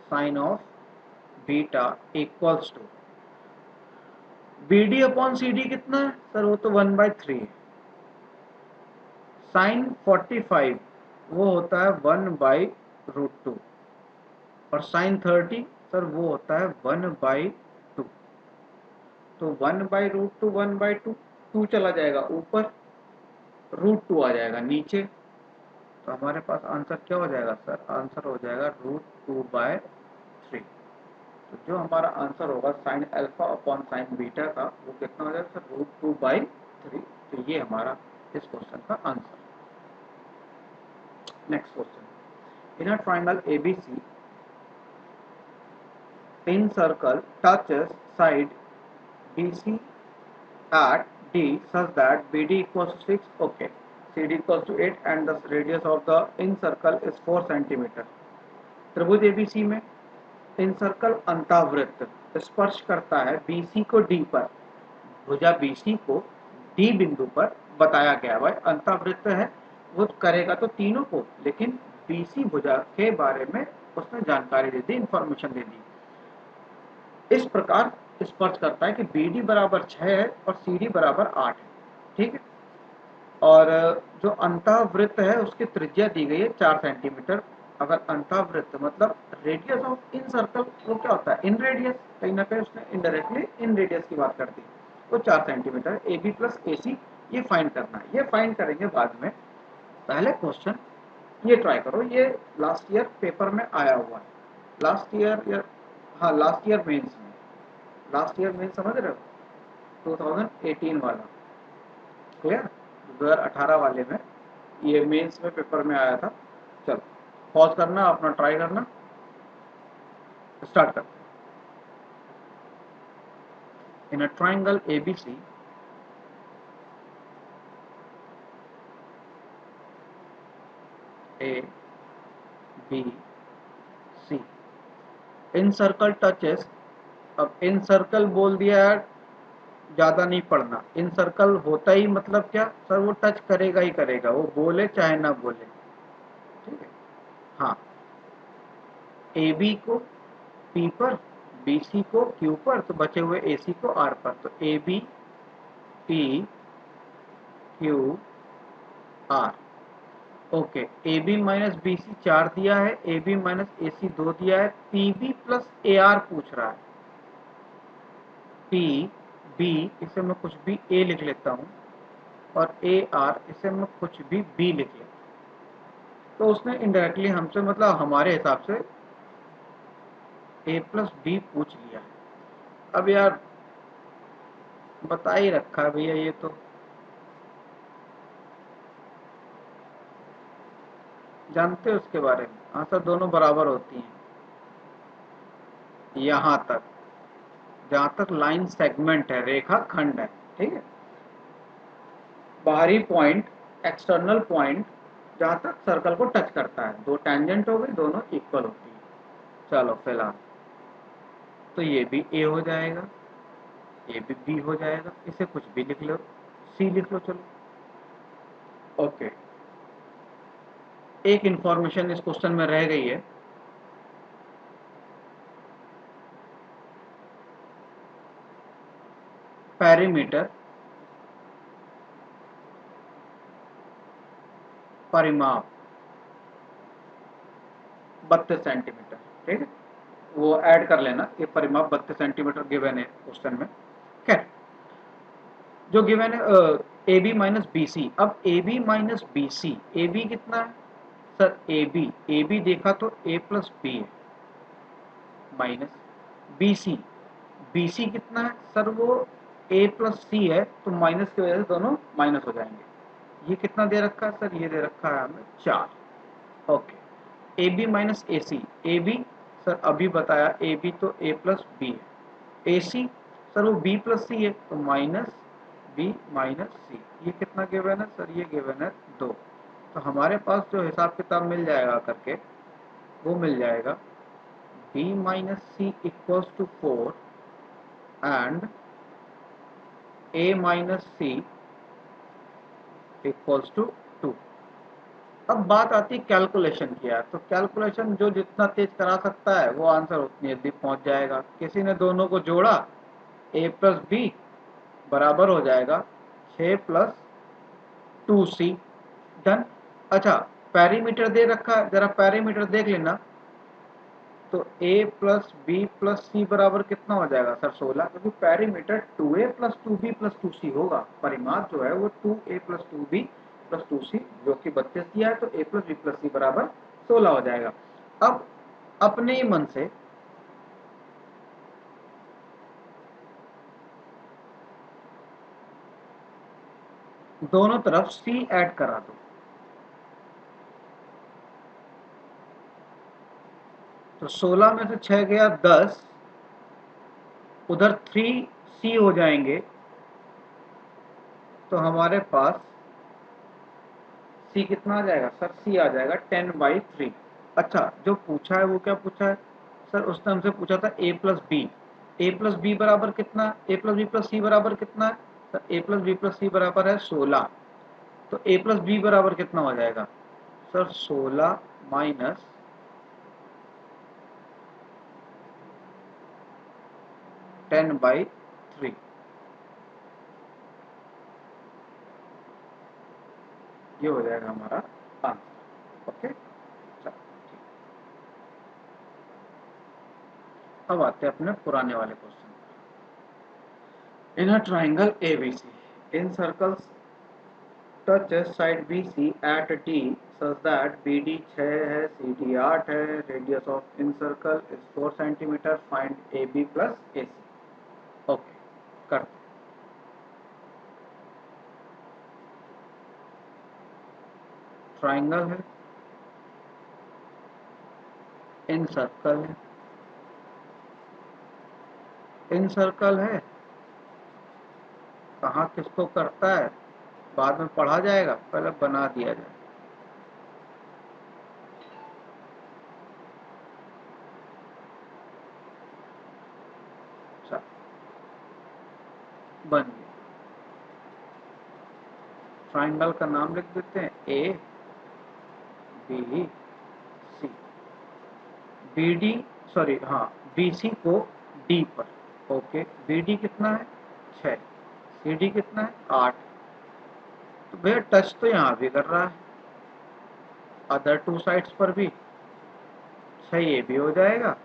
sine of beta equals to B D upon C D कितना है सर, वो तो 1/3 है। साइन 45 वो होता है 1/√2 और साइन 30 सर वो होता है 1/2। तो 1/√2 1/2, 2 चला जाएगा ऊपर, √2 आ जाएगा नीचे। तो हमारे पास आंसर क्या हो जाएगा सर, आंसर हो जाएगा √2/3। तो जो हमारा आंसर होगा sign alpha upon sine beta का, वो कितना हो जाएगा सर, √2/3। तो ये हमारा इस क्वेश्चन का answer. Next question, in a triangle ABC in circle touches side BC at D such that BD equals to 6, okay, CD equals to 8 and the radius of the in circle is 4 centimeter। त्रिभुज ABC में इन circle अंतःवृत्त स्पर्श करता है BC को D पर, भुजा BC को D बिंदु पर बताया गया है। अंतःवृत्त है वो करेगा तो तीनों को, लेकिन BC भुजा के बारे में उसने जानकारी दे दी, इंफॉर्मेशन दे दी। इस प्रकार स्पर्श करता है कि BD बराबर 6 है और CD बराबर 8 है, ठीक है। और जो अंतःवृत्त है उसकी त्रिज्या दी गई है 4 सेंटीमीटर। अगर अंतःवृत्त मतलब रेडियस ऑफ इन सर्कल वो क्या होता है, इन रेडियस, कहीं ना कहीं उसने इनडायरेक्टली इन रेडियस की बात कर दी, वो 4 सेंटीमीटर। AB प्लस AC ये फाइंड करना है, ये फाइंड करेंगे बाद में। पहले क्वेश्चन ये ट्राई करो, ये लास्ट ईयर पेपर में आया हुआ है, लास्ट ईयर या हाँ लास्ट ईयर मेंस में, लास्ट ईयर मेंस समझ रहे हो, 2018 वाला, क्लियर। 2018 वाले में ये मेंस में पेपर में आया था। चलो पॉज करना, अपना ट्राई करना, स्टार्ट करते हैं। In a triangle ABC A B C incircle touches, अब इन सर्कल बोल दिया है, ज्यादा नहीं पढ़ना। इन सर्कल होता ही मतलब क्या सर, वो टच करेगा ही करेगा, वो बोले चाहे ना बोले, ठीक है। हाँ, ए बी को पी पर, बी सी को क्यू पर, तो बचे हुए ए सी को आर पर। तो A B P Q R, okay. A B minus B C 4 दिया है, ए बी माइनस ए सी 2 दिया है, P B plus A R पूछ रहा है। पी बी इसे मैं कुछ भी ए लिख लेता हूँ, और ए आर इसे मैं कुछ भी बी लिख लेता हूँ। तो उसने इनडायरेक्टली हमसे, मतलब हमारे हिसाब से ए प्लस बी पूछ लिया है। अब यार बता ही रखा है भैया, ये तो जानते हो उसके बारे में, आंसर दोनों बराबर होती हैं यहाँ तक, जहाँ तक लाइन सेगमेंट है, रेखा खंड है, ठीक है। बाहरी पॉइंट, एक्सटर्नल पॉइंट जहाँ तक सर्कल को टच करता है, दो टेंजेंट हो गई, दोनों इक्वल होती है। चलो फिलहाल तो ये भी ए हो जाएगा, ये भी बी हो जाएगा, इसे कुछ भी लिख लो, सी लिख लो, चलो ओके। एक इंफॉर्मेशन इस क्वेश्चन में रह गई है, पेरीमीटर परिमाप 32 सेंटीमीटर, ठीक है। वो ऐड कर लेना, ये परिमाप 32 सेंटीमीटर गिवन है क्वेश्चन में। खैर, जो गिवन है A B minus B C. अब A B minus B C, A B कितना है सर, ए बी देखा तो ए प्लस बी है, minus B C, B C कितना है सर, वो ए प्लस सी है, तो माइनस की वजह से दोनों माइनस हो जाएंगे। ये कितना दे रखा है सर, ये दे रखा है हमें 4, okay. A B minus A C, A B sir अभी बताया, ए बी तो ए प्लस बी है, ए सी सर वो बी प्लस सी है, तो माइनस बी माइनस सी। ये कितना गिवन है सर, ये गिवन है 2। तो हमारे पास जो हिसाब किताब मिल जाएगा करके, वो मिल जाएगा b minus C equals to 4 and a minus C equals to 2। अब बात आती है कैलकुलेशन की यार, तो कैलकुलेशन जो जितना तेज करा सकता है वो आंसर उतनी जल्दी पहुंच जाएगा। किसी ने दोनों को जोड़ा, ए प्लस बी बराबर हो जाएगा 6 + 2c। डन। अच्छा, पैरीमीटर दे रखा है, जरा पैरीमीटर देख लेना। तो a plus B plus C बराबर कितना हो जाएगा सर 16, क्योंकि perimeter 2a plus 2b plus 2c होगा। परिमाप जो है वो 2a plus 2b plus 2c जो कि 32 दिया है, तो a plus B plus C बराबर 16 हो जाएगा। अब अपने ही मन से दोनों तरफ c ऐड करा दो, तो 16 में से 6 गया 10, उधर 3c हो जाएंगे, तो हमारे पास c कितना आ जाएगा सर, c आ जाएगा 10/3। अच्छा, जो पूछा है वो क्या पूछा है सर, उसने हमसे पूछा था a plus B. A plus B बराबर कितना, A plus B plus C बराबर कितना है sir, A plus B plus C बराबर है 16। तो ए प्लस बी बराबर कितना हो जाएगा सर, 16 माइनस 10/3, ये हो जाएगा हमारा आंसर। ओके, चलो ठीक। अब आते हैं अपने पुराने वाले question. In a triangle ABC, in circles touches side BC at D such that BD 6 है, CD 8 है, radius of incircle is 4 cm, find AB plus AC। Okay, करते हैं। ट्राइंगल है, इन सर्कल है, इन सर्कल है, कहाँ किसको करता है बाद में पढ़ा जाएगा, पहले बना दिया जाए। अच्छा, बन गया। ट्राइंगल का नाम लिख देते हैं A B C. B D, sorry हाँ, बी सी को डी पर। ओके, बी डी कितना है 6, सी डी कितना है 8। तो भैया टच तो यहाँ भी कर रहा है, अदर टू साइड्स पर भी 6 ये भी हो जाएगा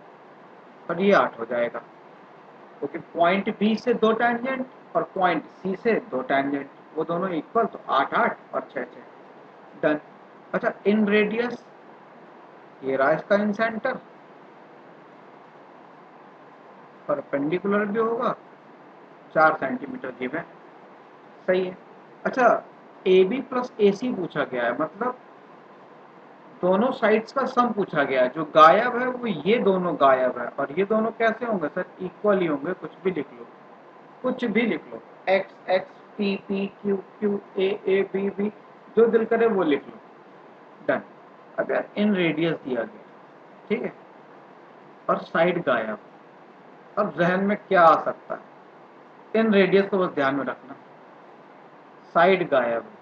और ये 8 हो जाएगा, क्योंकि पॉइंट बी से 2 टैंजेंट और पॉइंट सी से 2 टैंजेंट, वो दोनों इक्वल, तो 8 8 और 6 6। डन। अच्छा, इन रेडियस, ये रहा इसका इन सेंटर, परपेंडिकुलर भी होगा, 4 सेंटीमीटर गिवन, सही है। अच्छा, ए बी प्लस ए सी पूछा गया है, मतलब दोनों साइड्स का सम पूछा गया है। जो गायब है वो ये दोनों गायब है, और ये दोनों कैसे होंगे सर, इक्वल ही होंगे। कुछ भी लिख लो, कुछ भी लिख लो, X X, P P, Q Q, A B B, जो दिल करे वो लिख लो। डन। अगर इन रेडियस दिया गया, ठीक है, और साइड गायब, अब जहन में क्या आ सकता है, इन रेडियस को बस ध्यान में रखना, साइड गायब है।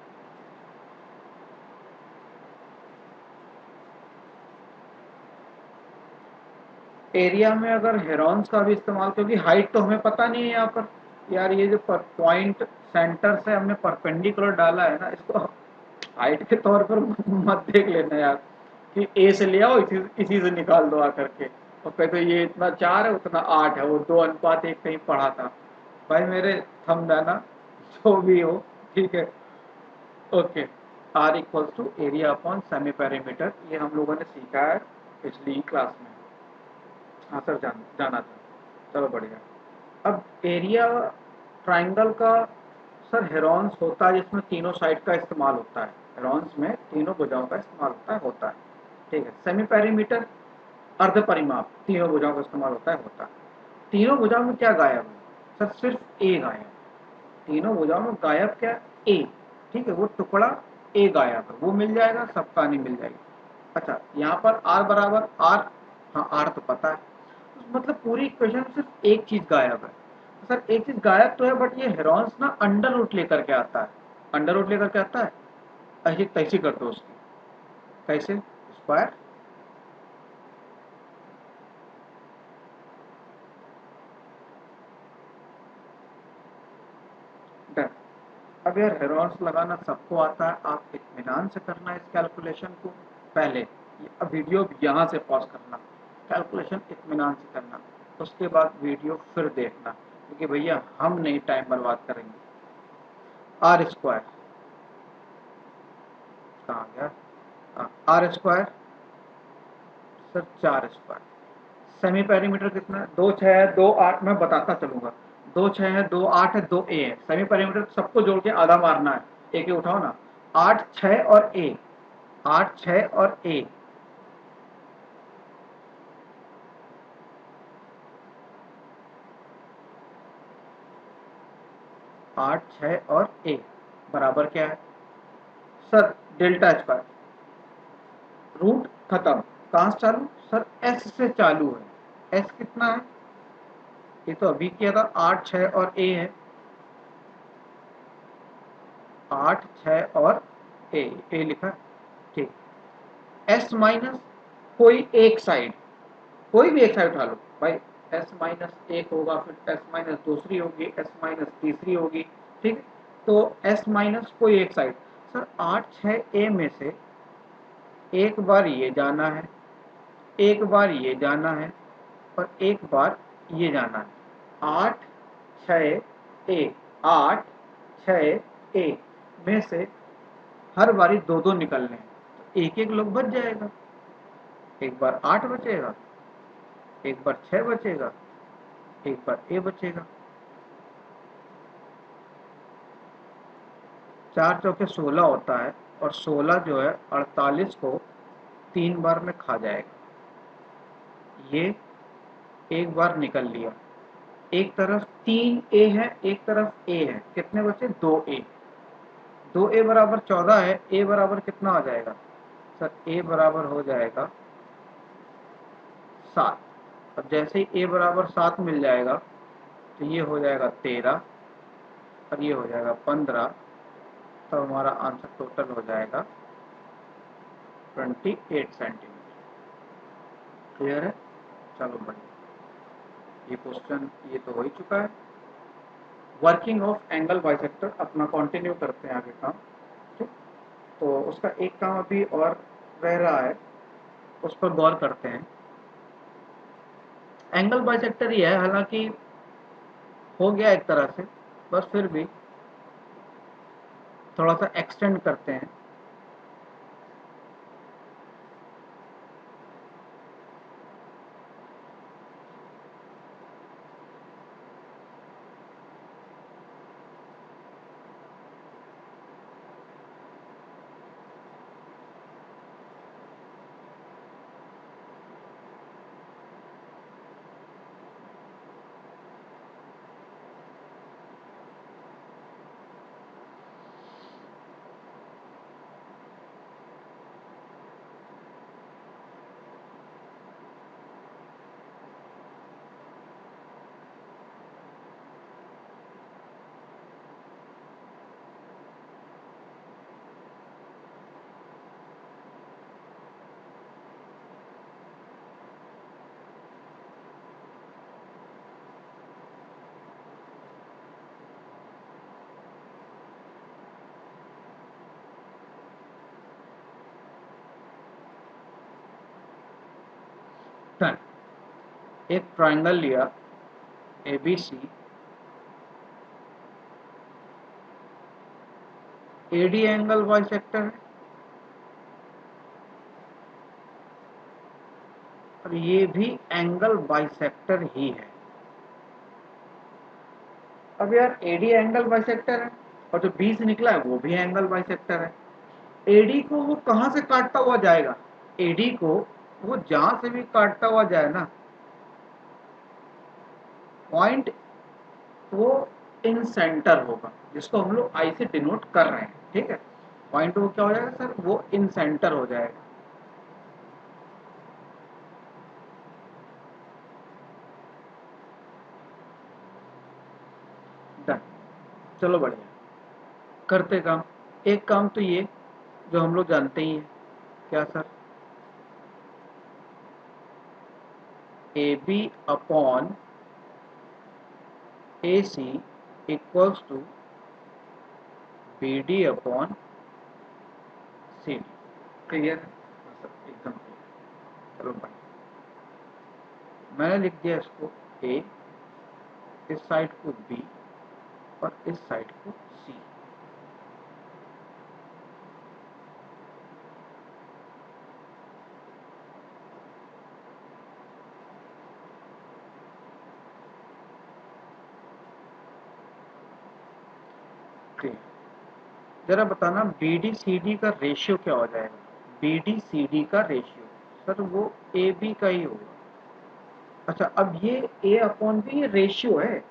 एरिया में अगर हेरॉन्स का भी इस्तेमाल, क्योंकि हाइट तो हमें पता नहीं है यहाँ पर यार, ये जो पॉइंट सेंटर से हमने परपेंडिकुलर डाला है ना, इसको हाइट के तौर पर मत देख लेना यार, कि ए से ले आओ इसी से निकाल दो आकर के, और कहते ये इतना 4 है उतना 8 है, वो 2:1 कहीं पढ़ा था। भाई मेरे थंब है, जो भी हो, ठीक है। Okay, R equals to area upon semi perimeter, ये हम लोगों ने सीखा है पिछली क्लास में। हाँ सर, जाना था, चलो बढ़िया। अब एरिया ट्राइंगल का सर हेरॉन्स होता है जिसमें तीनों साइड का इस्तेमाल होता है, हेरॉन्स में तीनों भुजाओं का इस्तेमाल होता है, ठीक है। सेमी पेरीमीटर, अर्ध परिमाप, तीनों भुजाओं का इस्तेमाल होता है। तीनों भुजाओं में क्या गायब है सर, सिर्फ ए गायब। तीनों भुजाओं में गायब क्या, ए, ठीक है, वो टुकड़ा ए गायब है, वो मिल जाएगा, सबका नहीं मिल जाएगी। अच्छा, यहाँ पर आर बराबर आर, हाँ आर तो पता है, मतलब पूरी इक्वेशन में सिर्फ एक चीज गायब है। सर एक चीज गायब तो है, बट ये हेरॉन्स ना अंडर रूट लेकर के आता है, अंडर रूट लेकर के आता है, ऐसी तैसी कर दो उसकी, कैसे स्क्वायर, डन। अब यार हेरोन्स लगाना सबको आता है, आप इत्मीनान से करना इस कैलकुलेशन को। पहले अब वीडियो यहाँ से पॉज करना, कैलकुलेशन इत्मीनान से करना, उसके बाद वीडियो फिर देखना, क्योंकि भैया हम नहीं टाइम बर्बाद करेंगे। आर स्क्वायर कहाँ गया, R square sir 4 square. Semi perimeter कितना है, 2 6 है 2 8, मैं बताता चलूंगा। 2 6 है 2 8 है 2 ए है। सेमी पेरीमीटर सबको जोड़ के आधा मारना है, एक ही उठाओ ना। 8 6 और ए, 8 6 और ए, 8 6 और ए बराबर क्या है सर, डेल्टा स्क्वायर। रूट खत्म, कहाँ से चालू सर, एस से चालू है। एस कितना है, ये तो अभी किया था, 8 6 और ए है, 8 6 और ए लिखा है, ठीक। एस माइनस कोई एक साइड, कोई भी एक साइड उठा लो भाई, एस माइनस एक होगा, फिर एस माइनस दूसरी होगी, एस माइनस तीसरी होगी, ठीक। तो एस माइनस कोई एक साइड, सर 8 6 ए में से एक बार ये जाना है, एक बार ये जाना है, और एक बार ये जाना है। 8 6 ए, 8 6 ए में से हर बारी दो दो निकलने हैं, तो एक एक लोग बच जाएगा। एक बार 8 बचेगा, एक बार 6 बचेगा, एक बार ए बचेगा। 4 चौके 16 होता है, और 16 जो है 48 को 3 बार में खा जाएगा। ये एक बार निकल लिया, एक तरफ 3 ए है, एक तरफ ए है, कितने बचे 2 ए। 2 ए बराबर 14 है, ए बराबर कितना हो जाएगा सर, ए बराबर हो जाएगा 7। अब जैसे ही ए बराबर 7 मिल जाएगा, तो ये हो जाएगा 13 और ये हो जाएगा 15, तो हमारा आंसर टोटल हो जाएगा 28 सेंटीमीटर। क्लियर है, चलो बढ़िया। ये क्वेश्चन ये तो हो ही चुका है। वर्किंग ऑफ एंगल बाइसेक्टर अपना कंटिन्यू करते हैं आगे काम, ठीक। तो उसका एक काम अभी और रह रहा है, उस पर गौर करते हैं। एंगल बाइसेक्टर ही है, हालांकि हो गया एक तरह से, बस फिर भी थोड़ा सा एक्सटेंड करते हैं। डन। एक ट्राइंगल लिया ABC, AD एंगल बाइसेक्टर है, और ये भी एंगल बाइसेक्टर ही है। अब यार AD एंगल बाइसेक्टर है, और जो B से निकला है वो भी एंगल बाइसेक्टर है। AD को वो कहाँ से काटता हुआ जाएगा, AD को वो जहां से भी काटता हुआ जाए ना, पॉइंट वो इन सेंटर होगा, जिसको हम लोग आई से डिनोट कर रहे हैं, ठीक है। पॉइंट वो क्या हो जाएगा सर, वो इन सेंटर हो जाएगा। डन, चलो बढ़िया, करते काम। एक काम तो ये जो हम लोग जानते ही हैं क्या sir? A B upon A C equals to B D upon C D. Clear है? एकदम क्लियर। चलो भाई, मैंने लिख दिया इसको ए, इस साइड को बी और इस साइड को सी। जरा बताना बी डी सी डी का रेशियो क्या हो जाएगा? बी डी सी डी का रेशियो सर वो ए बी का ही होगा। अच्छा, अब ये ए अपॉन बी रेशियो है,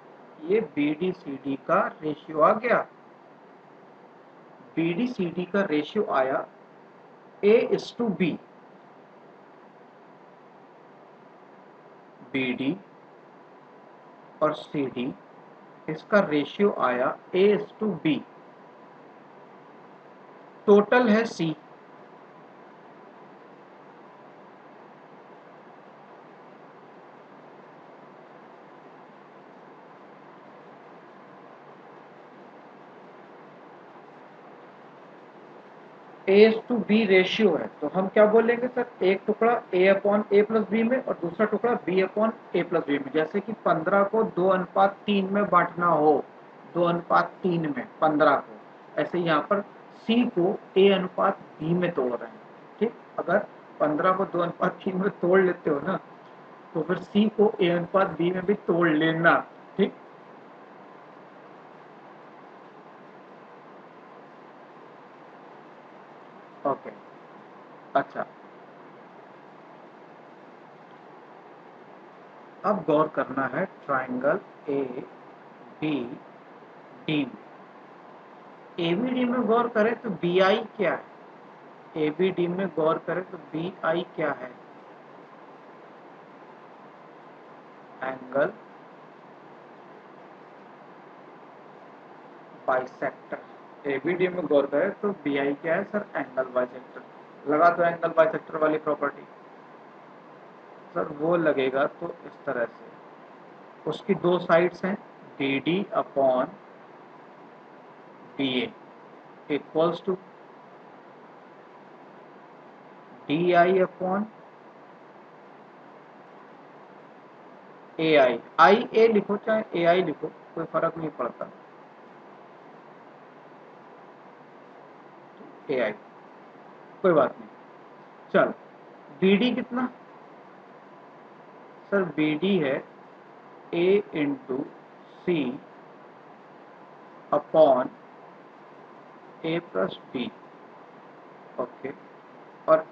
ये बी डी सी डी का रेशियो आ गया। बी डी सी डी का रेशियो आया A is to B. B D और सी डी इसका रेशियो आया A is to B. Total है C. A to B ratio है, तो हम क्या बोलेंगे सर? एक टुकड़ा A upon A plus B में और दूसरा टुकड़ा B upon A plus B में। जैसे कि 15 को 2:3 में बांटना हो, 2:3 में 15 को, ऐसे यहाँ पर सी को ए अनुपात बी में तोड़ रहे हैं। ठीक, अगर 15 को 2:3 में तोड़ लेते हो ना, तो फिर सी को ए अनुपात बी में भी तोड़ लेना। ठीक, ओके। अच्छा, अब गौर करना है ट्राइंगल ए बी डी में। एबीडी में गौर करें तो बी आई क्या है? एबीडी में गौर करें तो बी आई क्या है? Angle bisector. एबीडी में गौर करें तो बी आई क्या है सर? Angle bisector. लगा दो एंगल बाइसेक्टर वाली प्रॉपर्टी। सर वो लगेगा तो इस तरह से, उसकी दो साइड्स हैं, B D upon B A equals to D I upon A I. I A लिखो चाहे ए आई लिखो, कोई फर्क नहीं पड़ता। ए आई कोई बात नहीं। चल, बी डी कितना? सर बी डी है ए into C upon A plus B. Okay, और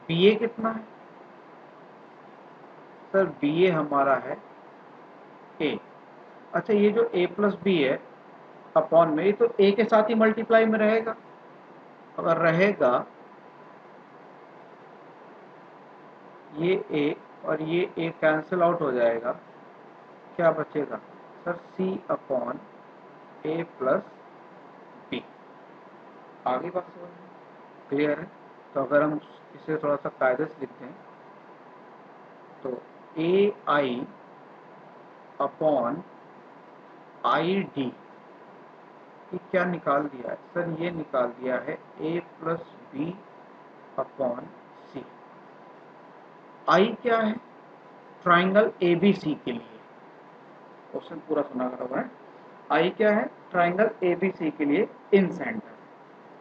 बी ए कितना है? सर बी ए हमारा है ए। अच्छा, ये जो ए प्लस बी है अपॉन में, ये तो ए के साथ ही मल्टीप्लाई में रहेगा। अगर रहेगा ये ए और ये ए कैंसिल आउट हो जाएगा, क्या बचेगा? Sir C upon A plus B. आगे बात समझ में क्लियर है? तो अगर हम इसे थोड़ा सा कायदे से लिखते हैं तो ए आई अपॉन आई डी, ये क्या निकाल दिया है सर? ये निकाल दिया है ए प्लस बी अपॉन सी। आई क्या है? ट्राइंगल ए बी सी के लिए क्वेश्चन पूरा सुना करा हुआ है। आई क्या है? ट्राइंगल ए बी सी के लिए इन सेंटर।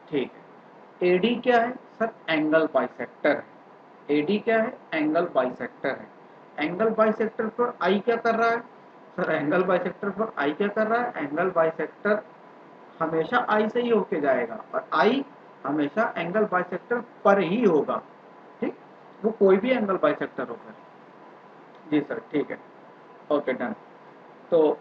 ठीक है। एडी क्या है सर? एंगल बाइसेक्टर है। एडी क्या है? एंगल बाइसेक्टर है। एंगल बाइसेक्टर पर आई क्या कर रहा है? सर एंगल बाइसेक्टर पर आई क्या कर रहा है? एंगल बाइसेक्टर हमेशा आई से ही होके जाएगा और आई हमेशा एंगल बाइसेक्टर पर ही होगा। ठीक, वो कोई भी एंगल बाइसेक्टर होगा। जी सर, ठीक है, ओके डन। तो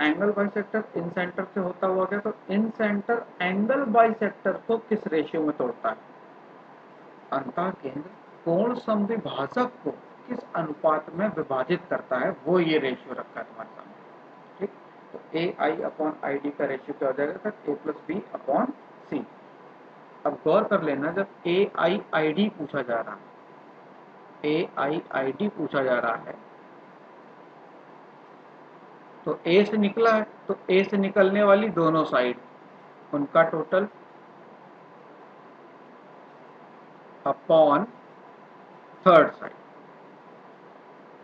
एंगल बाइसेक्टर इन सेंटर से होता हुआ गया, तो इन सेंटर एंगल बाइसेक्टर को किस रेशियो में तोड़ता है? अंतः केंद्र कोण समद्विभाजक को किस अनुपात में विभाजित करता है, वो ये रेशियो रखा है तुम्हारे सामने। ठीक, तो ए आई अपॉन आई डी का रेशियो क्या हो जाएगा sir? A plus B upon सी। अब गौर कर लेना, जब ए आई आई डी पूछा जा रहा है, ए आई आई डी पूछा जा रहा है, तो ए से निकला है, तो ए से निकलने वाली दोनों साइड उनका टोटल अपॉन थर्ड साइड।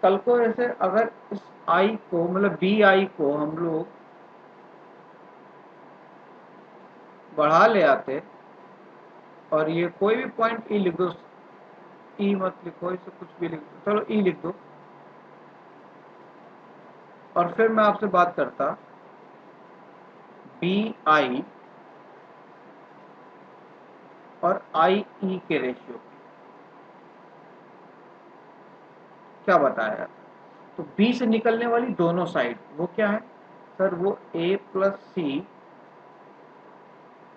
कल को ऐसे अगर इस आई को, मतलब बी आई को हम लोग बढ़ा ले आते और ये कोई भी पॉइंट ई लिख दो, ई मत लिखो, इसे कुछ भी लिख दो, चलो ई लिख दो, और फिर मैं आपसे बात करता बी आई और आई ई के रेशियो, क्या बताया? तो बी से निकलने वाली दोनों साइड वो क्या है सर? वो ए प्लस सी,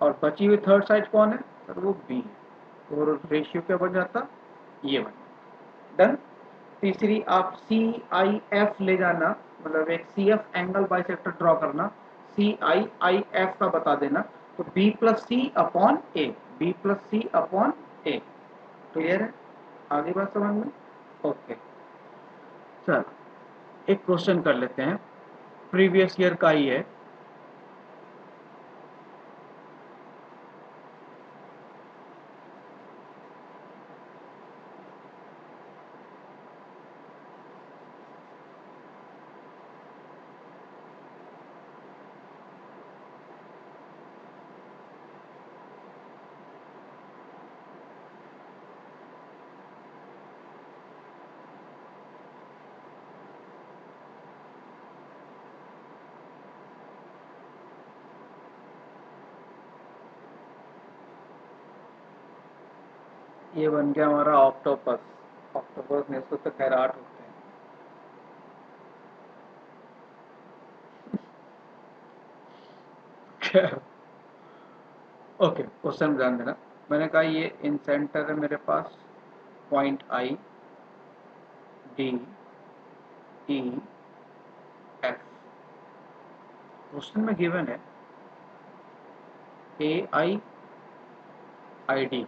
और बची हुई थर्ड साइड कौन है सर? वो बी है। और रेशियो क्या बन जाता? ये बन जाता। डन। तीसरी आप सी आई एफ ले जाना, मतलब एक C F angle bisector draw करना, सी आई आई एफ का बता देना, तो B plus C upon A, B plus C upon A. Clear है? आगे बात समझ में? ओके, चल एक क्वेश्चन कर लेते हैं, प्रीवियस ईयर का ही है। ये बन गया हमारा ऑक्टोपस। ऑक्टोपस में इसको तो खैर 8 होते हैं। ओके, क्वेश्चन ध्यान देना। मैंने कहा ये इन सेंटर है मेरे पास, point I D E F. Question में गिवन है A I I D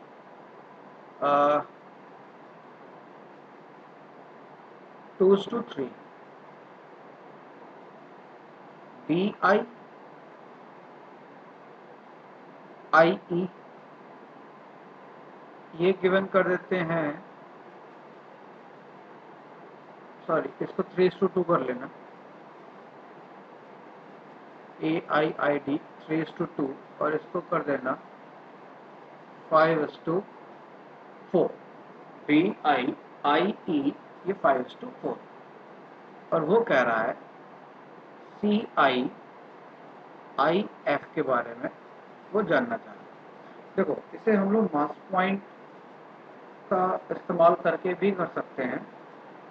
2:3, B I आई ई ये गिवन कर देते हैं, सॉरी इसको 3:2 कर लेना, ए आई आई डी 3:2, और इसको कर देना 5:4, बी आई आई ई ये 5:4, और वो कह रहा है सी आई आई एफ के बारे में वो जानना चाह रहा है। देखो इसे हम लोग मास पॉइंट का इस्तेमाल करके भी कर सकते हैं,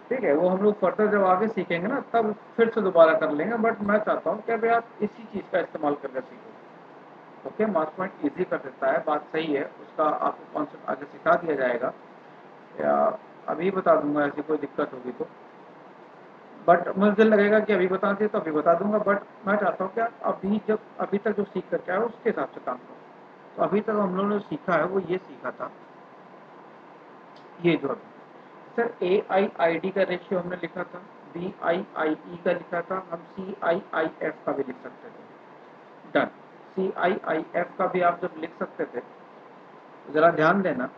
ठीक है, वो हम लोग फर्दर जब आगे सीखेंगे ना तब फिर से दोबारा कर लेंगे, बट मैं चाहता हूँ कि अभी आप इसी चीज़ का इस्तेमाल करके सीखो। ओके, मास पॉइंट ईजी कर देता है, बात सही है, उसका आपको कॉन्सेप्ट आगे सिखा दिया जाएगा, या अभी बता दूंगा ऐसी कोई दिक्कत होगी तो, बट मुझे लगेगा कि अभी बता दें तो अभी बता दूंगा, बट मैं चाहता हूँ कि आप अभी तक जो सीख करके आए उसके हिसाब से काम करो। तो अभी तक हम लोगों ने सीखा है वो ये सीखा था, ये जो अभी sir A I I D का रेशियो हमने लिखा था, बी आई आई ई का लिखा था, हम सी आई आई एफ का भी लिख सकते थे। Done. C I I F का भी आप जब लिख सकते थे, जरा ध्यान देना,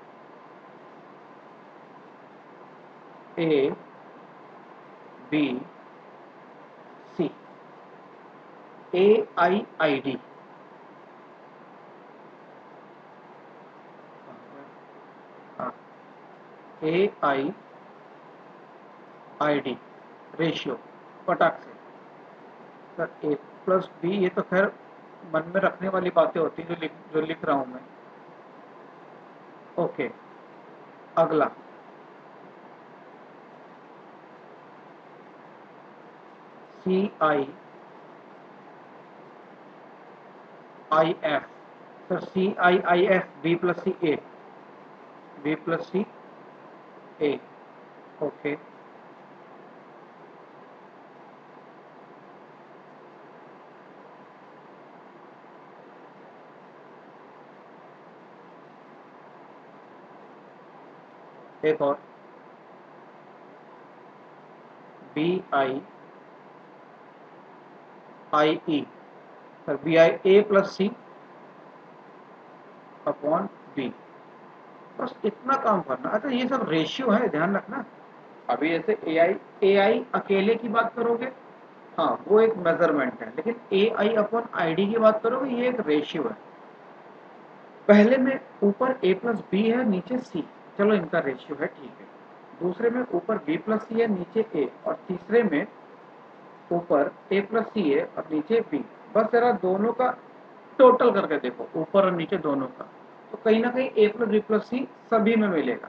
ए B C, A I I D, हाँ, ए आई आई डी रेशियो पटाख से सर ए प्लस बी, ये तो खैर मन में रखने वाली बातें होती हैं जो लिख रहा हूँ मैं। ओके, अगला C I I F, sir C I I F B plus C A, B plus C A. Okay, एक और BI IE, sir BI A plus C upon B, बस इतना काम करना। अच्छा ये सब रेशियो है, ध्यान रखना। अभी जैसे AI अकेले की बात करोगे, हाँ वो एक मेजरमेंट है, लेकिन AI अपॉन ID की बात करोगे ये एक रेशियो है। पहले में ऊपर A प्लस बी है, नीचे C, चलो इनका रेशियो है, ठीक है। दूसरे में ऊपर B प्लस सी है, नीचे A, और तीसरे में ऊपर A प्लस सी है और नीचे B। बस जरा दोनों का टोटल करके देखो, ऊपर और नीचे दोनों का, तो कहीं ना कहीं A प्लस बी प्लस सी सभी में मिलेगा,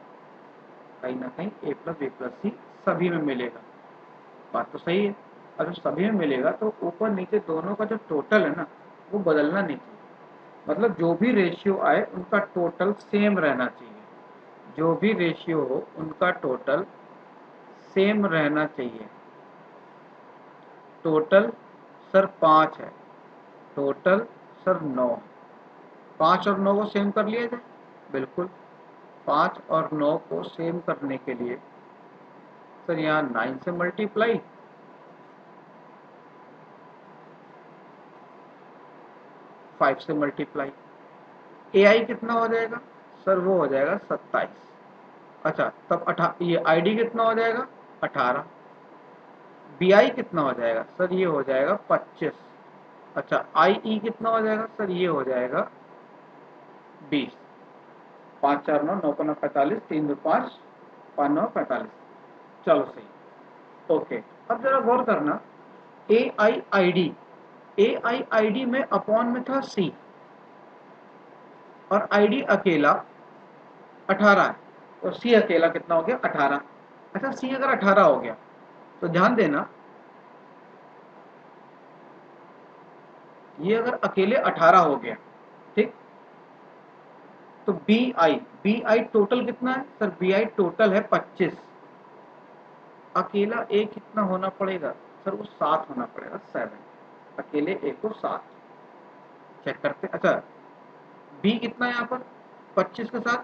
कहीं ना कहीं A प्लस बी प्लस सी सभी में मिलेगा। बात तो सही है। अगर सभी में मिलेगा तो ऊपर नीचे दोनों का जो टोटल है ना, वो बदलना नहीं चाहिए। मतलब जो भी रेशियो आए उनका टोटल सेम रहना चाहिए, जो भी रेशियो हो उनका टोटल सेम रहना चाहिए। टोटल सर 5 है, टोटल सर 9 है। 5 और 9 को सेम कर लिया जाए, बिल्कुल। 5 और 9 को सेम करने के लिए सर यहाँ 9 से मल्टीप्लाई, 5 से मल्टीप्लाई, AI कितना हो जाएगा सर, वो हो जाएगा 27। अच्छा तब ये ID कितना हो जाएगा 18। BI कितना हो जाएगा सर, ये हो जाएगा 25। अच्छा IE कितना हो जाएगा सर, ये हो जाएगा 20। 5 4 9 9 5 9 45, 3 2 5 5 9 45, चलो सही, ओके। अब जरा गौर करना, AI ID में अपॉन में था C और ID अकेला 18 है, तो C अकेला कितना हो गया 18। अच्छा C अगर 18 हो गया तो ध्यान देना, ये अगर अकेले 18 हो गया, ठीक, तो BI टोटल कितना है सर, BI टोटल है 25। अकेला A कितना होना पड़ेगा सर, वो 7 होना पड़ेगा, 7। अकेले A को 7 चेक करते। अच्छा B कितना है यहाँ पर 25 के साथ,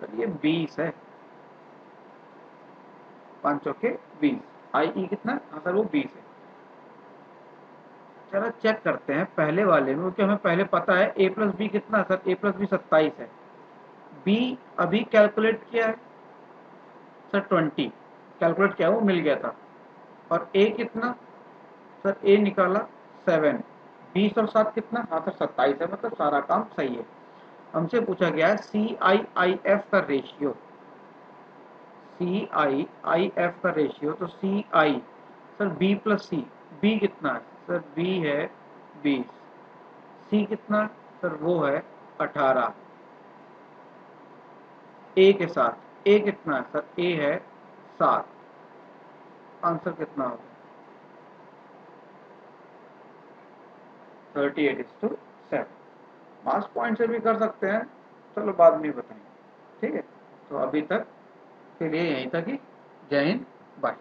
सर ये 20 है, 5 चौके 20। IE कितना, हाँ सर वो 20 है। चलो चेक करते हैं पहले वाले में, क्योंकि हमें पहले पता है A प्लस बी कितना है सर, A प्लस बी 27 है। B अभी कैलकुलेट किया है सर 20, कैलकुलेट किया वो मिल गया था। और A कितना सर, A निकाला 7, 20 और 7 कितना, हाँ सर 27 है, मतलब सारा काम सही है। हमसे पूछा गया है CIIF का रेशियो, CIIF का रेशियो, तो CI sir B plus C, B कितना है सर, B है 20, C कितना सर, वो है 18। A के साथ A कितना है सर, A है 7। आंसर कितना होगा 38:7। मास पॉइंट से भी कर सकते हैं, चलो बाद में बताएंगे, ठीक है। तो अभी तक के लिए यहीं तक ही, जय हिंद, बाय।